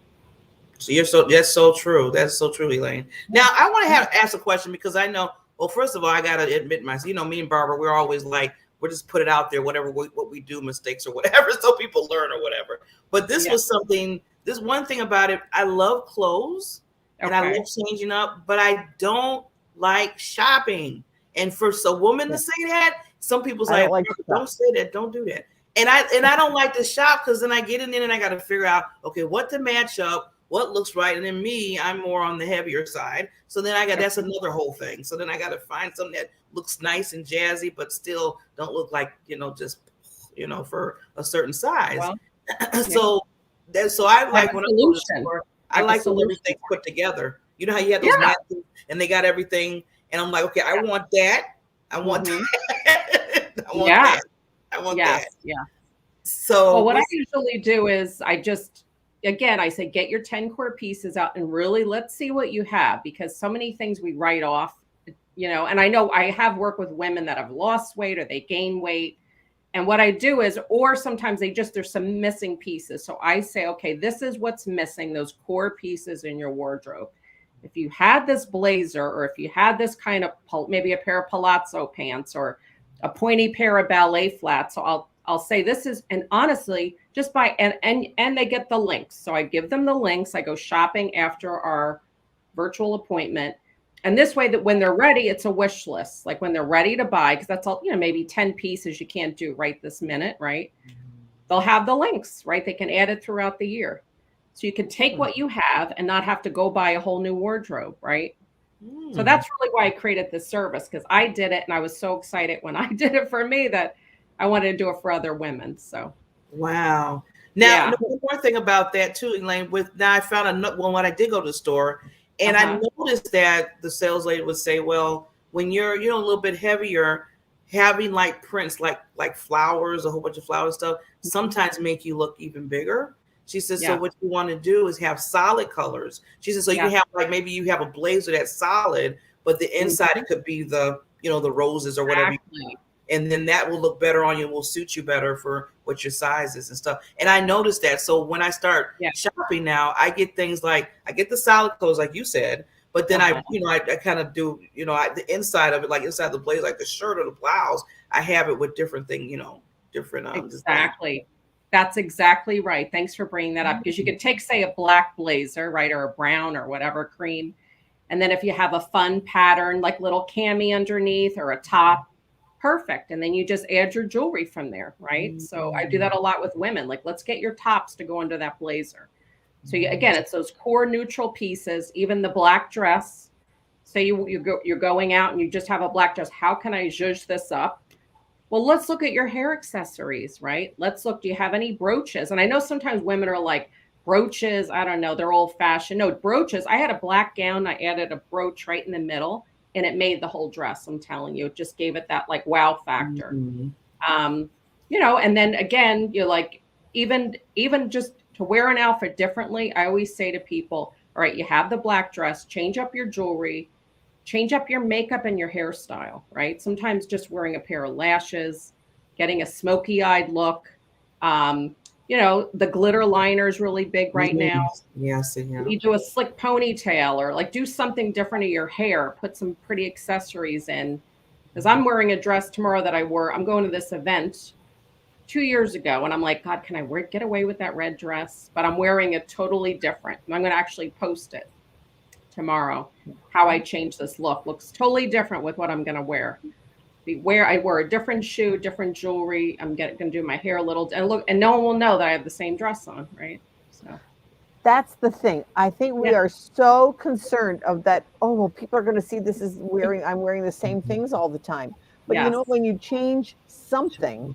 So that's so true. That's so true, Elaine. Now I want to ask a question because I know. Well, first of all, I gotta admit myself. Me and Barbara, we're always like, we're just put it out there, whatever what we do, mistakes or whatever, so people learn or whatever. But this was something. This one thing about it, I love clothes and I love changing up, but I don't like shopping. And for a woman to say that, some people's like, don't say that, don't do that. And I don't like to shop because then I get in there and I got to figure out, okay, what to match up, what looks right. And then me, I'm more on the heavier side. So then that's another whole thing. So then I got to find something that looks nice and jazzy, but still don't look like, just, for a certain size. Well, so I like when I go to the store, I like when everything's put together. You know how you have those matches and they got everything. And I'm like, okay, I want that. I want that. I want that. I want that. Yeah. So what I usually do is I say, get your 10 core pieces out and really let's see what you have, because so many things we write off, and I know I have worked with women that have lost weight or they gain weight. And what I do is, or sometimes there's some missing pieces. So I say, okay, this is what's missing, those core pieces in your wardrobe. If you had this blazer, or if you had this kind of, maybe a pair of palazzo pants or a pointy pair of ballet flats. So I'll say this is, and honestly, just buy, and they get the links. So I give them the links. I go shopping after our virtual appointment. And this way that when they're ready, it's a wish list. Like when they're ready to buy, because that's all, maybe 10 pieces you can't do right this minute, right? They'll have the links, right? They can add it throughout the year. So you can take what you have and not have to go buy a whole new wardrobe, right? So that's really why I created this service, because I did it and I was so excited when I did it for me that I wanted to do it for other women. So wow. Now, one more thing about that too, Elaine. I found when I did go to the store, and I noticed that the sales lady would say, "Well, when you're a little bit heavier, having like prints, like flowers, a whole bunch of flower stuff, sometimes make you look even bigger." She says, so what you want to do is have solid colors. She says, so you can have maybe you have a blazer that's solid, but the inside it could be the roses or whatever. And then that will look better on you, will suit you better for what your size is and stuff. And I noticed that. So when I start shopping now, I get things like, I get the solid colors like you said, but then I kind of do, the inside of it, like inside the blazer, like the shirt or the blouse, I have it with different things, different. Exactly. That's exactly right. Thanks for bringing that up, because you could take, say, a black blazer, right, or a brown or whatever cream. And then if you have a fun pattern, like little cami underneath or a top, perfect. And then you just add your jewelry from there, right? So I do that a lot with women. Like, let's get your tops to go under that blazer. So again, it's those core neutral pieces, even the black dress. Say you're going out and you just have a black dress. How can I zhuzh this up? Well, let's look at your hair accessories, right? Let's look, do you have any brooches? And I know sometimes women are like, brooches, I don't know, they're old fashioned. No, brooches. I had a black gown. I added a brooch right in the middle and it made the whole dress. I'm telling you, it just gave it that like wow factor. And then again, you're like, even just to wear an outfit differently, I always say to people, all right, you have the black dress, change up your jewelry, change up your makeup and your hairstyle, right? Sometimes just wearing a pair of lashes, getting a smoky-eyed look. The glitter liner is really big right now. Yes. You do a slick ponytail or like do something different to your hair, put some pretty accessories in. Because I'm wearing a dress tomorrow that I'm going to this event 2 years ago. And I'm like, God, can I get away with that red dress? But I'm wearing it totally different. And I'm going to actually post it tomorrow, how I change this look. Looks totally different with what I'm going to wear. I wear a different shoe, different jewelry. I'm going to do my hair a little, and no one will know that I have the same dress on, right? So that's the thing. I think we are so concerned of that. Oh, well, people are going to see I'm wearing the same things all the time. But when you change something,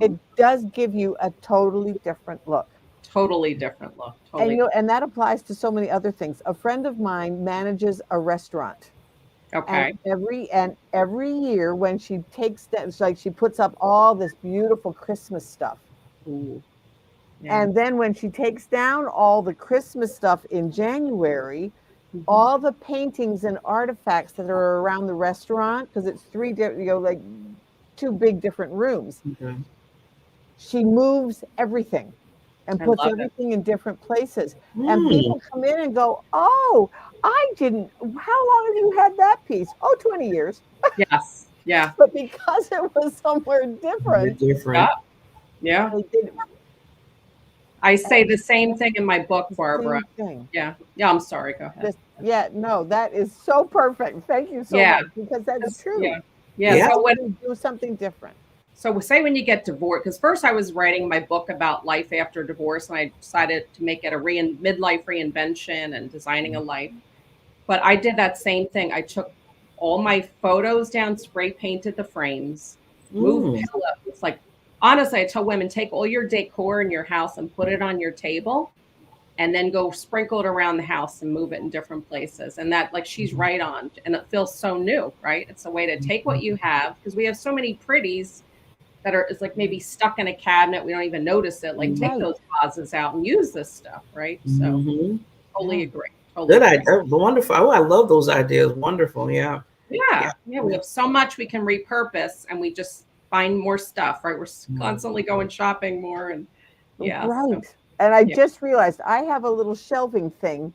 it does give you a totally different look. Totally different look. And that applies to so many other things. A friend of mine manages a restaurant. Okay. And every year when she takes steps, like she puts up all this beautiful Christmas stuff. Ooh. Yeah. And then when she takes down all the Christmas stuff in January, all the paintings and artifacts that are around the restaurant, because it's two big different rooms. Okay. She moves everything and I puts love it. everything in different places. And people come in and go, oh, I didn't, how long have you had that piece? Oh, 20 years. Yes. Yeah. But because it was somewhere different, Different. Yeah. they did I say the same thing in my book, the Barbara. same thing. Yeah. Yeah. I'm sorry. Go ahead. No, that is so perfect. Thank you so Yeah. much, because that's true. Yeah. Yeah. Yeah. So when You do something different. So say when you get divorced, because first I was writing my book about life after divorce, and I decided to make it a midlife reinvention and designing a life. But I did that same thing. I took all my photos down, spray painted the frames, moved pillows. Like, honestly, I tell women, take all your decor in your house and put it on your table, and then go sprinkle it around the house and move it in different places. And that, like, she's right on. And it feels so new, right? It's a way to take what you have, because we have so many pretties that are, it's like maybe stuck in a cabinet. We don't even notice it. Like, take those vases out and use this stuff, right? So totally agree. Totally Good agree. idea. Wonderful. Oh, I love those ideas. Wonderful. Yeah. Yeah. We have so much we can repurpose, and we just find more stuff, right? We're constantly going shopping more, and Right. And I just realized I have a little shelving thing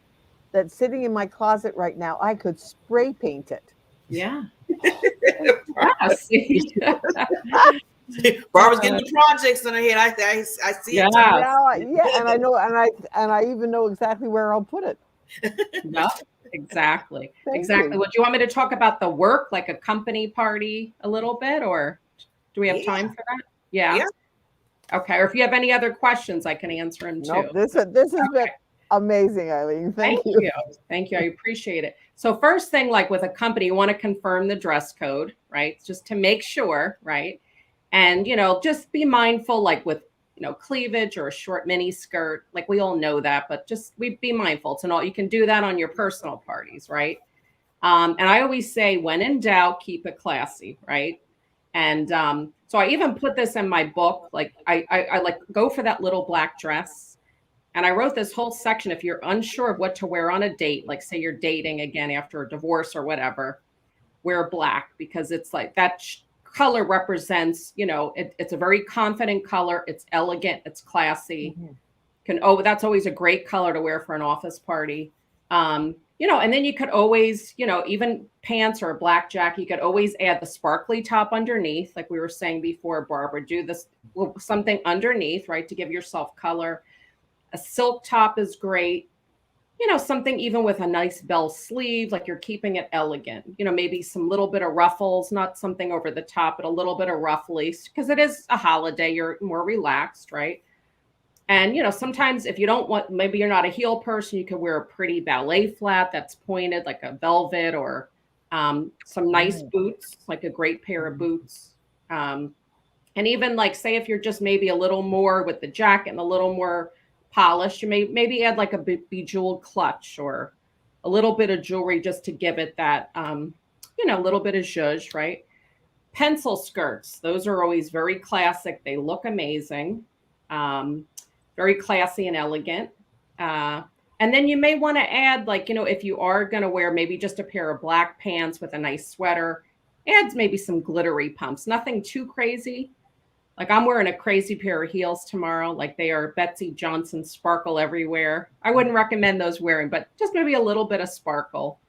that's sitting in my closet right now. I could spray paint it. Yeah. Barbara's getting the projects in her head. I see it. And I know, and I even know exactly where I'll put it. Yeah, exactly. Thank Exactly. you. Well, do you want me to talk about the work, like a company party a little bit, or do we have time for that? Yeah. Okay. Or if you have any other questions, I can answer them too. Nope, this has been amazing, Eileen. Thank you. Thank you. I appreciate it. So first thing, like with a company, you want to confirm the dress code, right? Just to make sure, right? And, just be mindful, like with, cleavage or a short mini skirt, like we all know that, but just be mindful to know you can do that on your personal parties, right? And I always say, when in doubt, keep it classy, right? And so I even put this in my book, like I like go for that little black dress. And I wrote this whole section. If you're unsure of what to wear on a date, like say you're dating again after a divorce or whatever, wear black, because it's like that color represents, it's a very confident color. It's elegant. It's classy. That's always a great color to wear for an office party. And then you could always, even pants or a black jacket, you could always add the sparkly top underneath. Like we were saying before, Barbara, do this something underneath, right? To give yourself color. A silk top is great. Something even with a nice bell sleeve, like you're keeping it elegant, maybe some little bit of ruffles, not something over the top, but a little bit of ruffles, because it is a holiday, you're more relaxed, right? And, sometimes if you don't want, maybe you're not a heel person, you could wear a pretty ballet flat that's pointed, like a velvet, or some nice boots, like a great pair of boots. And even like, say, if you're just maybe a little more with the jacket and a little more polished, you maybe add like a bejeweled clutch or a little bit of jewelry just to give it that, a little bit of zhuzh, right? Pencil skirts, those are always very classic. They look amazing, very classy and elegant. And then you may want to add, like, if you are going to wear maybe just a pair of black pants with a nice sweater, add maybe some glittery pumps, nothing too crazy. Like I'm wearing a crazy pair of heels tomorrow. Like they are Betsy Johnson, sparkle everywhere. I wouldn't recommend those wearing, but just maybe a little bit of sparkle.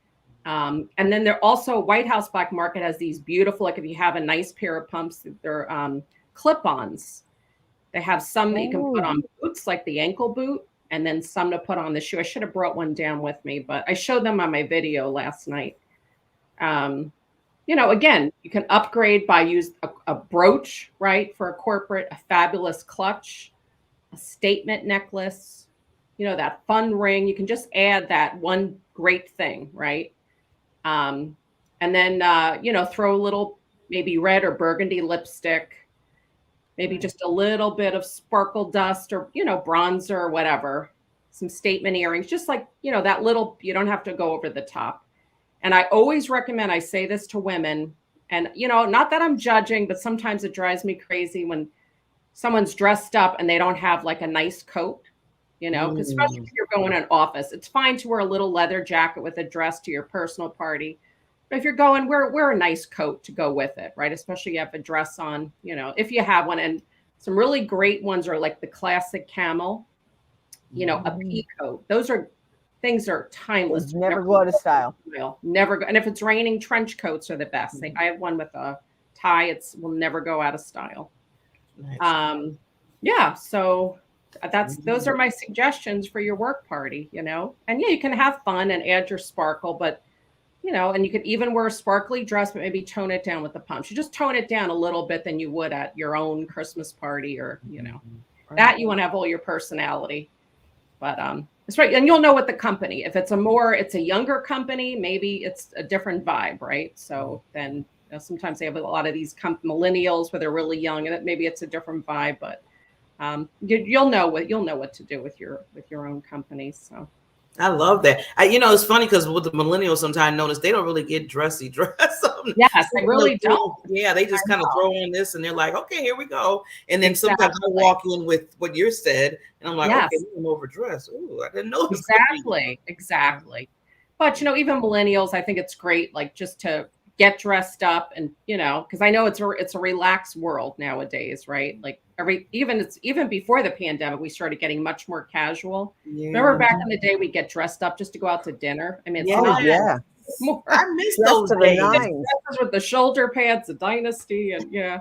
And then they're also, White House Black Market has these beautiful, like if you have a nice pair of pumps, they're clip-ons. They have some that you can put on boots, like the ankle boot, and then some to put on the shoe. I should have brought one down with me, but I showed them on my video last night. Again, you can upgrade by use a brooch, right? For a corporate, a fabulous clutch, a statement necklace, that fun ring. You can just add that one great thing, right? And then, throw a little maybe red or burgundy lipstick, maybe just a little bit of sparkle dust or, bronzer or whatever, some statement earrings, just like, that little, you don't have to go over the top. And I always recommend, I say this to women, and, not that I'm judging, but sometimes it drives me crazy when someone's dressed up and they don't have like a nice coat, because especially if you're going to an office, it's fine to wear a little leather jacket with a dress to your personal party. If you're going, wear a nice coat to go with it, right? Especially you have a dress on, if you have one. And some really great ones are like the classic camel, a pea coat. Those are things that are timeless. Those never go out of style. Never go. And if it's raining, trench coats are the best. I have one with a tie. Will never go out of style. Nice. Yeah. So those are my suggestions for your work party, and yeah, you can have fun and add your sparkle, but and you could even wear a sparkly dress, but maybe tone it down with the pumps. You just tone it down a little bit than you would at your own Christmas party, or that you want to have all your personality. But that's right, and you'll know what the company. If it's a younger company, maybe it's a different vibe, right? So then sometimes they have a lot of these millennials where they're really young, and maybe it's a different vibe. But you'll know what to do with your own company. So. I love that. It's funny because with the millennials, sometimes I notice they don't really get dressy dress. Yes, they really don't. Yeah, they just kind of throw on this and they're like, okay, here we go. And then sometimes I walk in with what you said, and I'm like, okay, I'm overdressed. Ooh, I didn't know. Exactly. But even millennials, I think it's great, like just to get dressed up and because I know it's a relaxed world nowadays, right? Like even before the pandemic, we started getting much more casual. Yeah. Remember back in the day, we'd get dressed up just to go out to dinner. I mean, it's more. I miss those days with the shoulder pads, the Dynasty, and yeah.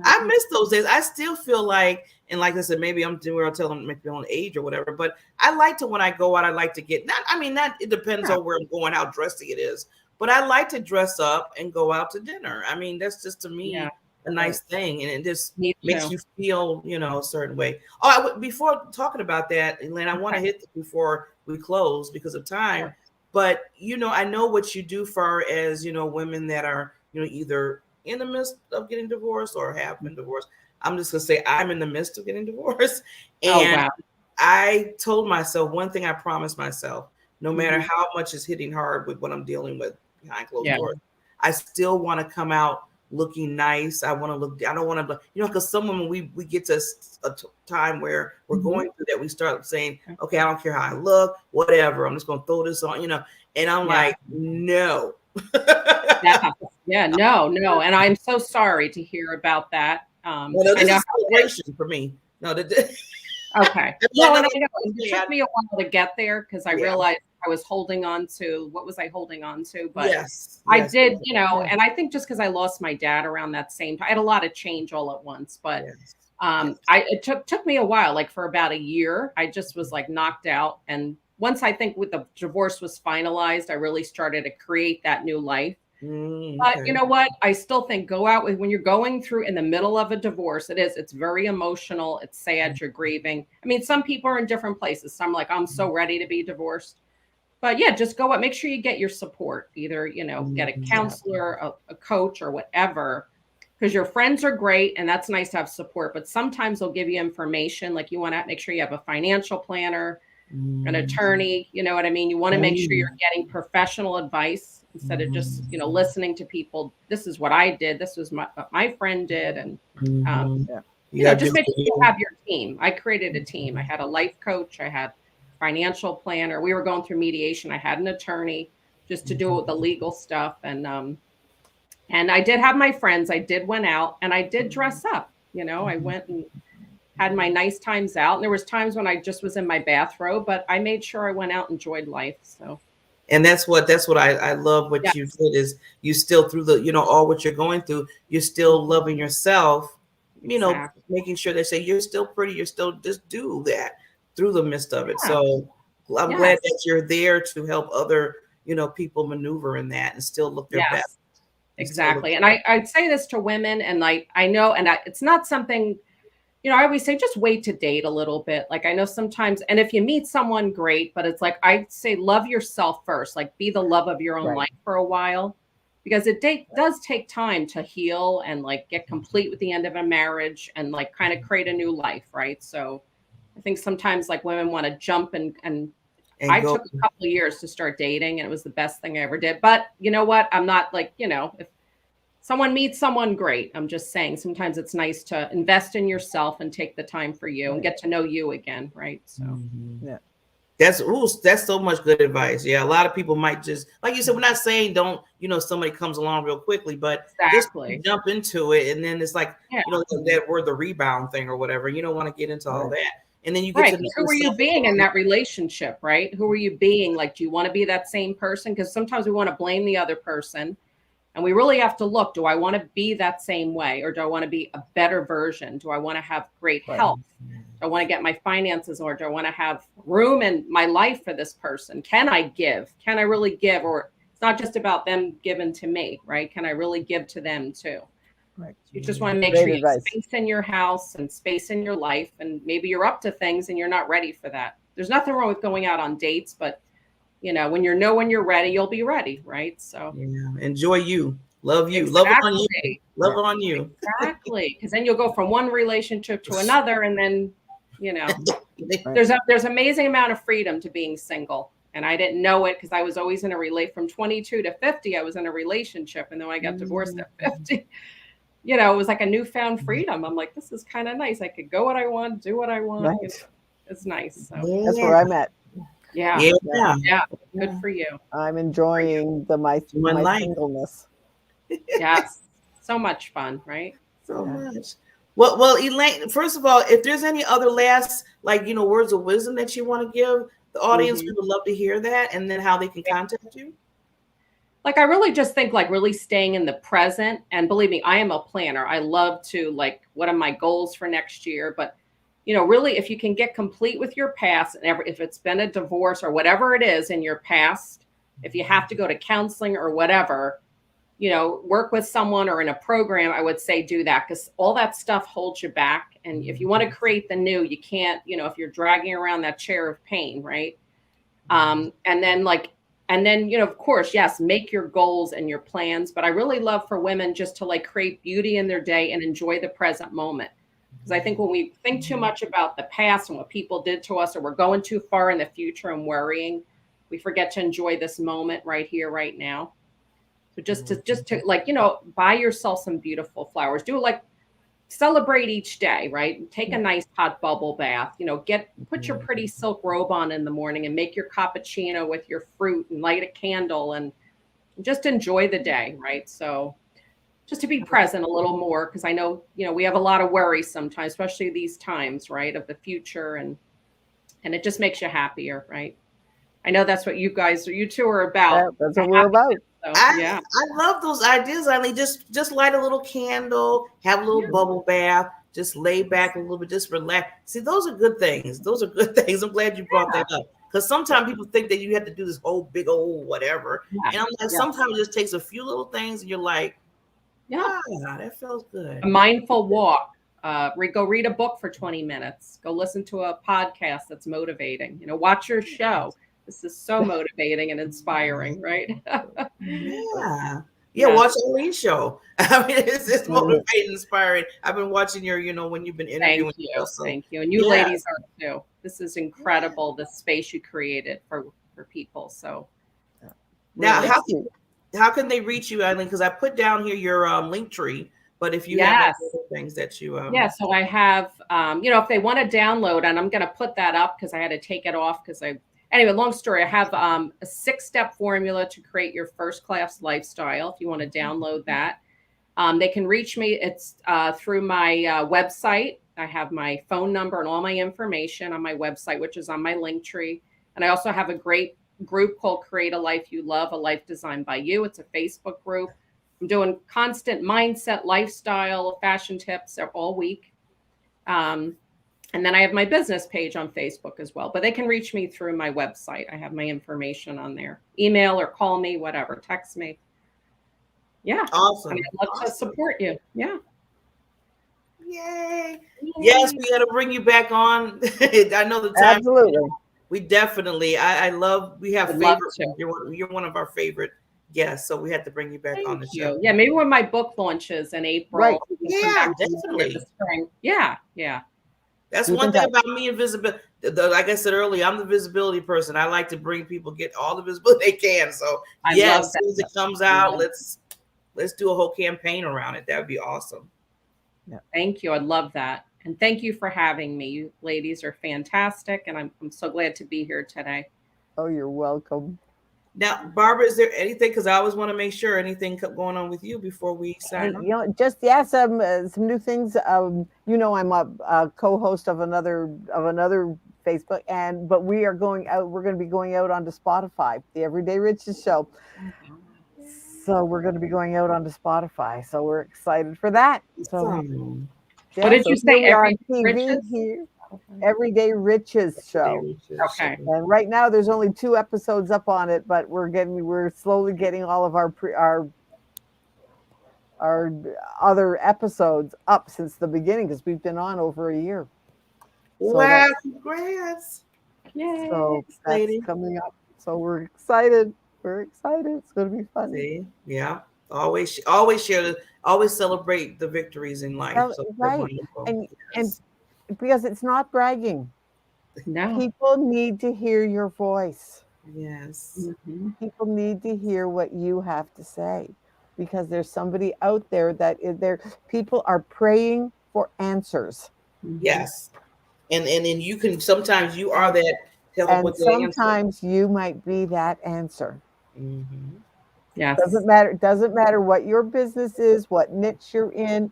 I miss those days. I still feel like, and like I said, maybe I'm telling them make their own age or whatever. But I like to, when I go out, I like to get it depends on where I'm going, how dressy it is. But I like to dress up and go out to dinner. I mean, that's just to me a nice thing, and it just makes you feel, a certain way. Before talking about that, Elaine, I want to hit this before we close because of time. Sure. But I know what you do far as women that are either in the midst of getting divorced or have been divorced. I'm just gonna say I'm in the midst of getting divorced, and I told myself one thing. I promised myself, no matter how much is hitting hard with what I'm dealing with behind closed doors, I still want to come out looking nice. I want to look. I don't want to, because some women we get to a time where we're going through that. We start saying, okay, I don't care how I look, whatever. I'm just gonna throw this on, And I'm like, no. No. And I'm so sorry to hear about that. Well, no, this is a celebration for me. No, okay. Well, and I know it took me a while to get there because I realized I was holding on to, what was I holding on to? But I did, and I think just because I lost my dad around that same time, I had a lot of change all at once. But it took me a while, like for about a year. I just was like knocked out. And once I think with the divorce was finalized, I really started to create that new life. But you know what? I still think go out when you're going through in the middle of a divorce. It's very emotional. It's sad. You're grieving. I mean, some people are in different places. Some like, I'm so ready to be divorced. But yeah, just go out. Make sure you get your support. Either, get a counselor, a coach, or whatever, because your friends are great and that's nice to have support. But sometimes they'll give you information. Like you want to make sure you have a financial planner, an attorney. You know what I mean? You want to make sure you're getting professional advice instead of just, listening to people. This is what I did. This was what my friend did. And, just make sure you have your team. I created a team. I had a life coach. I had financial planner. We were going through mediation. I had an attorney just to do the legal stuff. And I did have my friends. I did went out and I did dress up. I went and had my nice times out. And there was times when I just was in my bathrobe, but I made sure I went out and enjoyed life. So. And that's what I love what you did is you still through the, all what you're going through, you're still loving yourself, making sure they say you're still pretty. You're still just do that through the midst of it. So I'm glad that you're there to help other, people maneuver in that and still look their best. Exactly. And I'd say this to women, and I know, and it's not something, I always say, just wait to date a little bit. Like I know sometimes, and if you meet someone great, but it's like, I say, love yourself first, like be the love of your own life for a while, because it does take time to heal and like get complete with the end of a marriage and like kind of create a new life. Right. So I think sometimes like women want to jump and I took a couple of years to start dating and it was the best thing I ever did. But you know what? I'm not like, if someone meets someone great, I'm just saying sometimes it's nice to invest in yourself and take the time for you and get to know you again. Right. So, That's so much good advice. Yeah, a lot of people might just, like you said, we're not saying don't, somebody comes along real quickly, but just Exactly. jump into it, and then it's like, Yeah. that word, the rebound thing or whatever. You don't want to get into all that, and then you get Right. to 'Cause know who are you yourself. being in that relationship, right? Who are you being? Like, do you want to be that same person? Because sometimes we want to blame the other person. And we really have to look, do I want to be that same way? Or do I want to be a better version? Do I want to have great health? Do I want to get my finances in order? Do I want to have room in my life for this person? Can I give? Can I really give? Or it's not just about them giving to me, right? Can I really give to them too? Right. You just want to make Great sure you have advice. space in your house and space in your life. And maybe you're up to things and you're not ready for that. There's nothing wrong with going out on dates, but when you're ready, you'll be ready, right? So Enjoy you. Love you. Love on you. exactly. Love on you. Exactly. Because then you'll go from one relationship to another, and then there's amazing amount of freedom to being single. And I didn't know it because I was always in a from 22 to 50, I was in a relationship, and then when I got divorced at 50. It was like a newfound freedom. I'm like, this is kind of nice. I could go what I want, do what I want. Nice. It's nice. So That's where I'm at. yeah. Good for you. I'm enjoying my singleness. Yes. So much fun, right? So much. Well, Elaine, first of all, if there's any other last, words of wisdom that you want to give the audience, we would love to hear that, and then how they can contact you. Like, I really just think really staying in the present. And believe me, I am a planner. I love to what are my goals for next year? But, really, if you can get complete with your past, and if it's been a divorce or whatever it is in your past, if you have to go to counseling or whatever, work with someone or in a program, I would say do that, because all that stuff holds you back. And if you want to create the new, you can't, if you're dragging around that chair of pain, right? And then, of course, yes, make your goals and your plans. But I really love for women just to create beauty in their day and enjoy the present moment. Because I think when we think too much about the past and what people did to us, or we're going too far in the future and worrying, we forget to enjoy this moment right here, right now. So just to buy yourself some beautiful flowers. Do celebrate each day, right? Take a nice hot bubble bath, put your pretty silk robe on in the morning and make your cappuccino with your fruit and light a candle and just enjoy the day, right? So just to be present a little more, because I know, we have a lot of worry sometimes, especially these times, right, of the future, and it just makes you happier, right? I know that's what you two are about. Yeah, that's what we're about. So, I love those ideas, Eileen. Just light a little candle, have a little bubble bath, just lay back a little bit, just relax. See, those are good things. Those are good things. I'm glad you brought that up, because sometimes people think that you have to do this whole big old whatever. And I'm like, sometimes it just takes a few little things, and you're like, that feels good. A mindful walk. Go read a book for 20 minutes. Go listen to a podcast that's motivating. Watch your show. This is so motivating and inspiring, right? Watch Eileen's show. I mean, it's just motivating, inspiring. I've been watching your, when you've been interviewing. Thank you. And you ladies are too. This is incredible, the space you created for people. So now, how can they reach you, Eileen? Because I put down here your link tree. But if you have other things that you so I have if they want to download, and I'm going to put that up because I had to take it off anyway, long story. I have a 6-step formula to create your first-class lifestyle. If you want to download that, they can reach me. It's through my website. I have my phone number and all my information on my website, which is on my link tree. And I also have a great group called Create a Life You Love, a life designed by you. It's a Facebook group. I'm doing constant mindset, lifestyle, fashion tips all week. And then I have my business page on Facebook as well, but they can reach me through my website. I have my information on there. Email or call me, whatever, text me. Yeah. Awesome. I'd love to support you. Yeah. Yay. Yes, we got to bring you back on. I know the time. Absolutely. We definitely, we have favorites. You're one of our favorite guests, so we had to bring you back on the show. Yeah, maybe when my book launches in April. Right. Yeah, definitely. Yeah. That's one thing about me and visibility. Like I said earlier, I'm the visibility person. I like to bring people, get all the visibility they can. So as soon as it comes out, let's do a whole campaign around it. That would be awesome. Yeah. Thank you. I love that. And thank you for having me. You ladies are fantastic, and I'm so glad to be here today. Oh, you're welcome. Now, Barbara, is there anything? Because I always want to make sure anything going on with you before we sign Hey, off. you know, just some new things. You know, I'm a co-host of another Facebook, but we are going out. We're going to be going out onto Spotify, the Everyday Riches Show. So we're going to be going out onto Spotify. So we're excited for that. So Awesome. yeah, What did so you say? here we are on Everyday TV Riches? here, Everyday Riches Show. Okay. And right now, there's only 2 episodes up on it, but we're slowly getting all of our other episodes up since the beginning because we've been on over a year. Wow, congrats. Yay. So that's lady. coming up. So we're excited. We're excited. It's going to be fun. See? Yeah. Always share, always celebrate the victories in life. So Right. And because it's not bragging. No. People need to hear your voice. Yes. People need to hear what you have to say because there's somebody out there that is there. People are praying for answers. Yes. And you can, sometimes you are that to help And with the answer. sometimes you might be that answer. Mm-hmm. Yes. Doesn't matter what your business is, what niche you're in.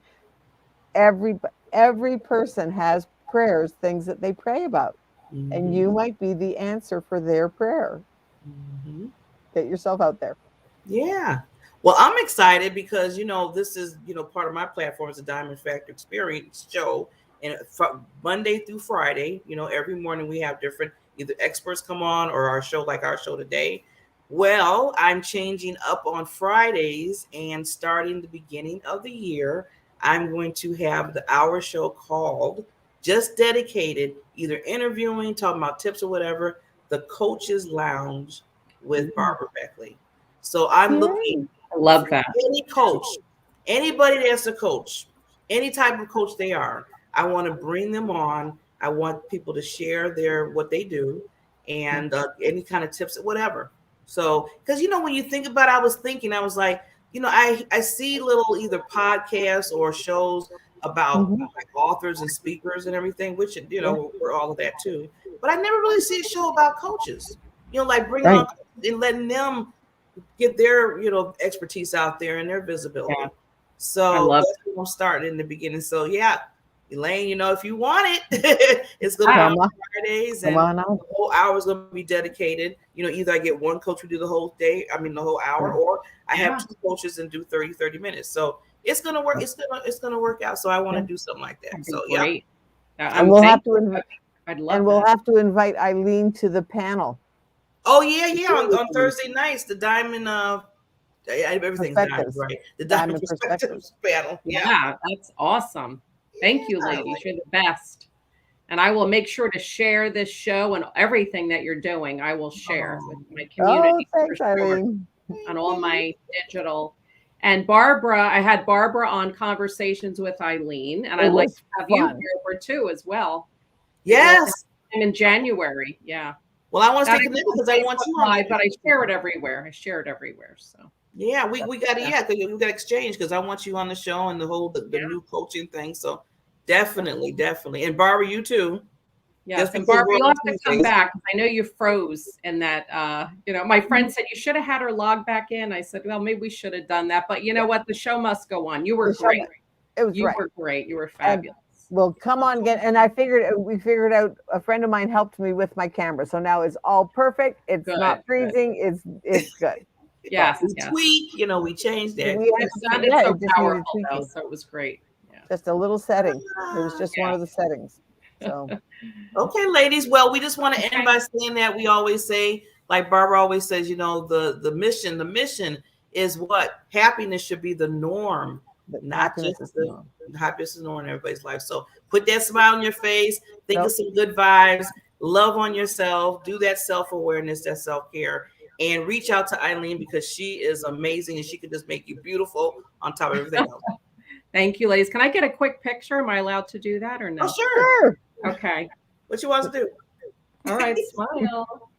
Every person has prayers, things that they pray about. Mm-hmm. And you might be the answer for their prayer. Mm-hmm. Get yourself out there. Yeah. Well, I'm excited because, this is, part of my platform is the Diamond Factor Experience show. And Monday through Friday, every morning we have different either experts come on or our show like our show today. Well, I'm changing up on Fridays, and starting the beginning of the year, I'm going to have our show called, just dedicated, either interviewing, talking about tips or whatever, the Coaches Lounge with Barbara Beckley. So I'm looking I love that. any coach, anybody that's a coach, any type of coach they are. I want to bring them on. I want people to share what they do and any kind of tips, whatever. So, because when you think about it, I was like, I see little either podcasts or shows about like authors and speakers and everything, which we're all of that too. But I never really see a show about coaches. Like bringing on and letting them get their expertise out there and their visibility. Yeah. So that's what I'm starting in the beginning. So yeah, Elaine, if you want it, it's gonna be on Fridays, and the whole hour is gonna be dedicated. Either I get one coach who do the whole day, the whole hour, or I have 2 coaches and do 30 minutes. So it's gonna work. It's gonna work out. So I want to do something like that. So great. And we'll have to have to invite Eileen to the panel. Oh yeah. On Thursday nights, the Diamond everything's diamond, right? The Diamond Perspectives panel. Yeah, that's awesome. Thank you, ladies. You're the best. And I will make sure to share this show and everything that you're doing. I will share with my community. Oh, thanks, Eileen. On all my digital. And Barbara, I had Barbara on Conversations with Eileen, and I'd like to have you, Barbara, too, as well. Yes. In January. Yeah. Well, I want to stay connected because I want you on. But I share it everywhere. So. Yeah, we got to because we got to exchange because I want you on the show and the new coaching thing. So definitely, and Barbara, you too. Yes, and Barbara, you'll have to come back. I know you froze in that. My friend said you should have had her log back in. I said, well, maybe we should have done that. But you know what? The show must go on. You were great. You were great. You were fabulous. Well, come on again. And we figured out, a friend of mine helped me with my camera. So now it's all perfect. It's not freezing. It's good. Yes. Tweak, we changed that. So it was great. Yeah. Just a little setting. It was just one of the settings. So okay, ladies. Well, we just want to end by saying that we always say, like Barbara always says, the mission is what? Happiness should be the norm. Not just the happiness is normal in everybody's life. So put that smile on your face, think of some good vibes, love on yourself, do that self-awareness, that self-care, and reach out to Eileen because she is amazing and she can just make you beautiful on top of everything else. Thank you, ladies. Can I get a quick picture? Am I allowed to do that or no? Oh, sure. Okay. What you want to do? All right, smile.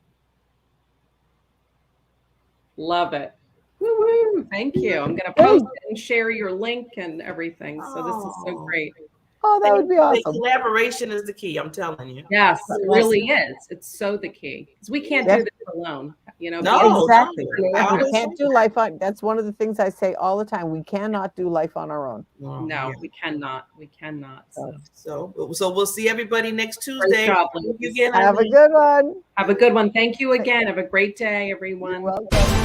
Love it. Woo-woo. Thank you. I'm going to post it and share your link and everything. So this is so great. Oh, that would be awesome. Collaboration is the key. I'm telling you. Yes, it really is. It's so the key because we can't do this alone. You know, No, exactly. I We always can't do life on. That's one of the things I say all the time. We cannot do life on our own. No, we cannot. We cannot. So we'll see everybody next Tuesday. Great job, Thank you ladies. again, Have a Eileen. good one. Have a good one. Thank you again. Have a great day, everyone. You're welcome.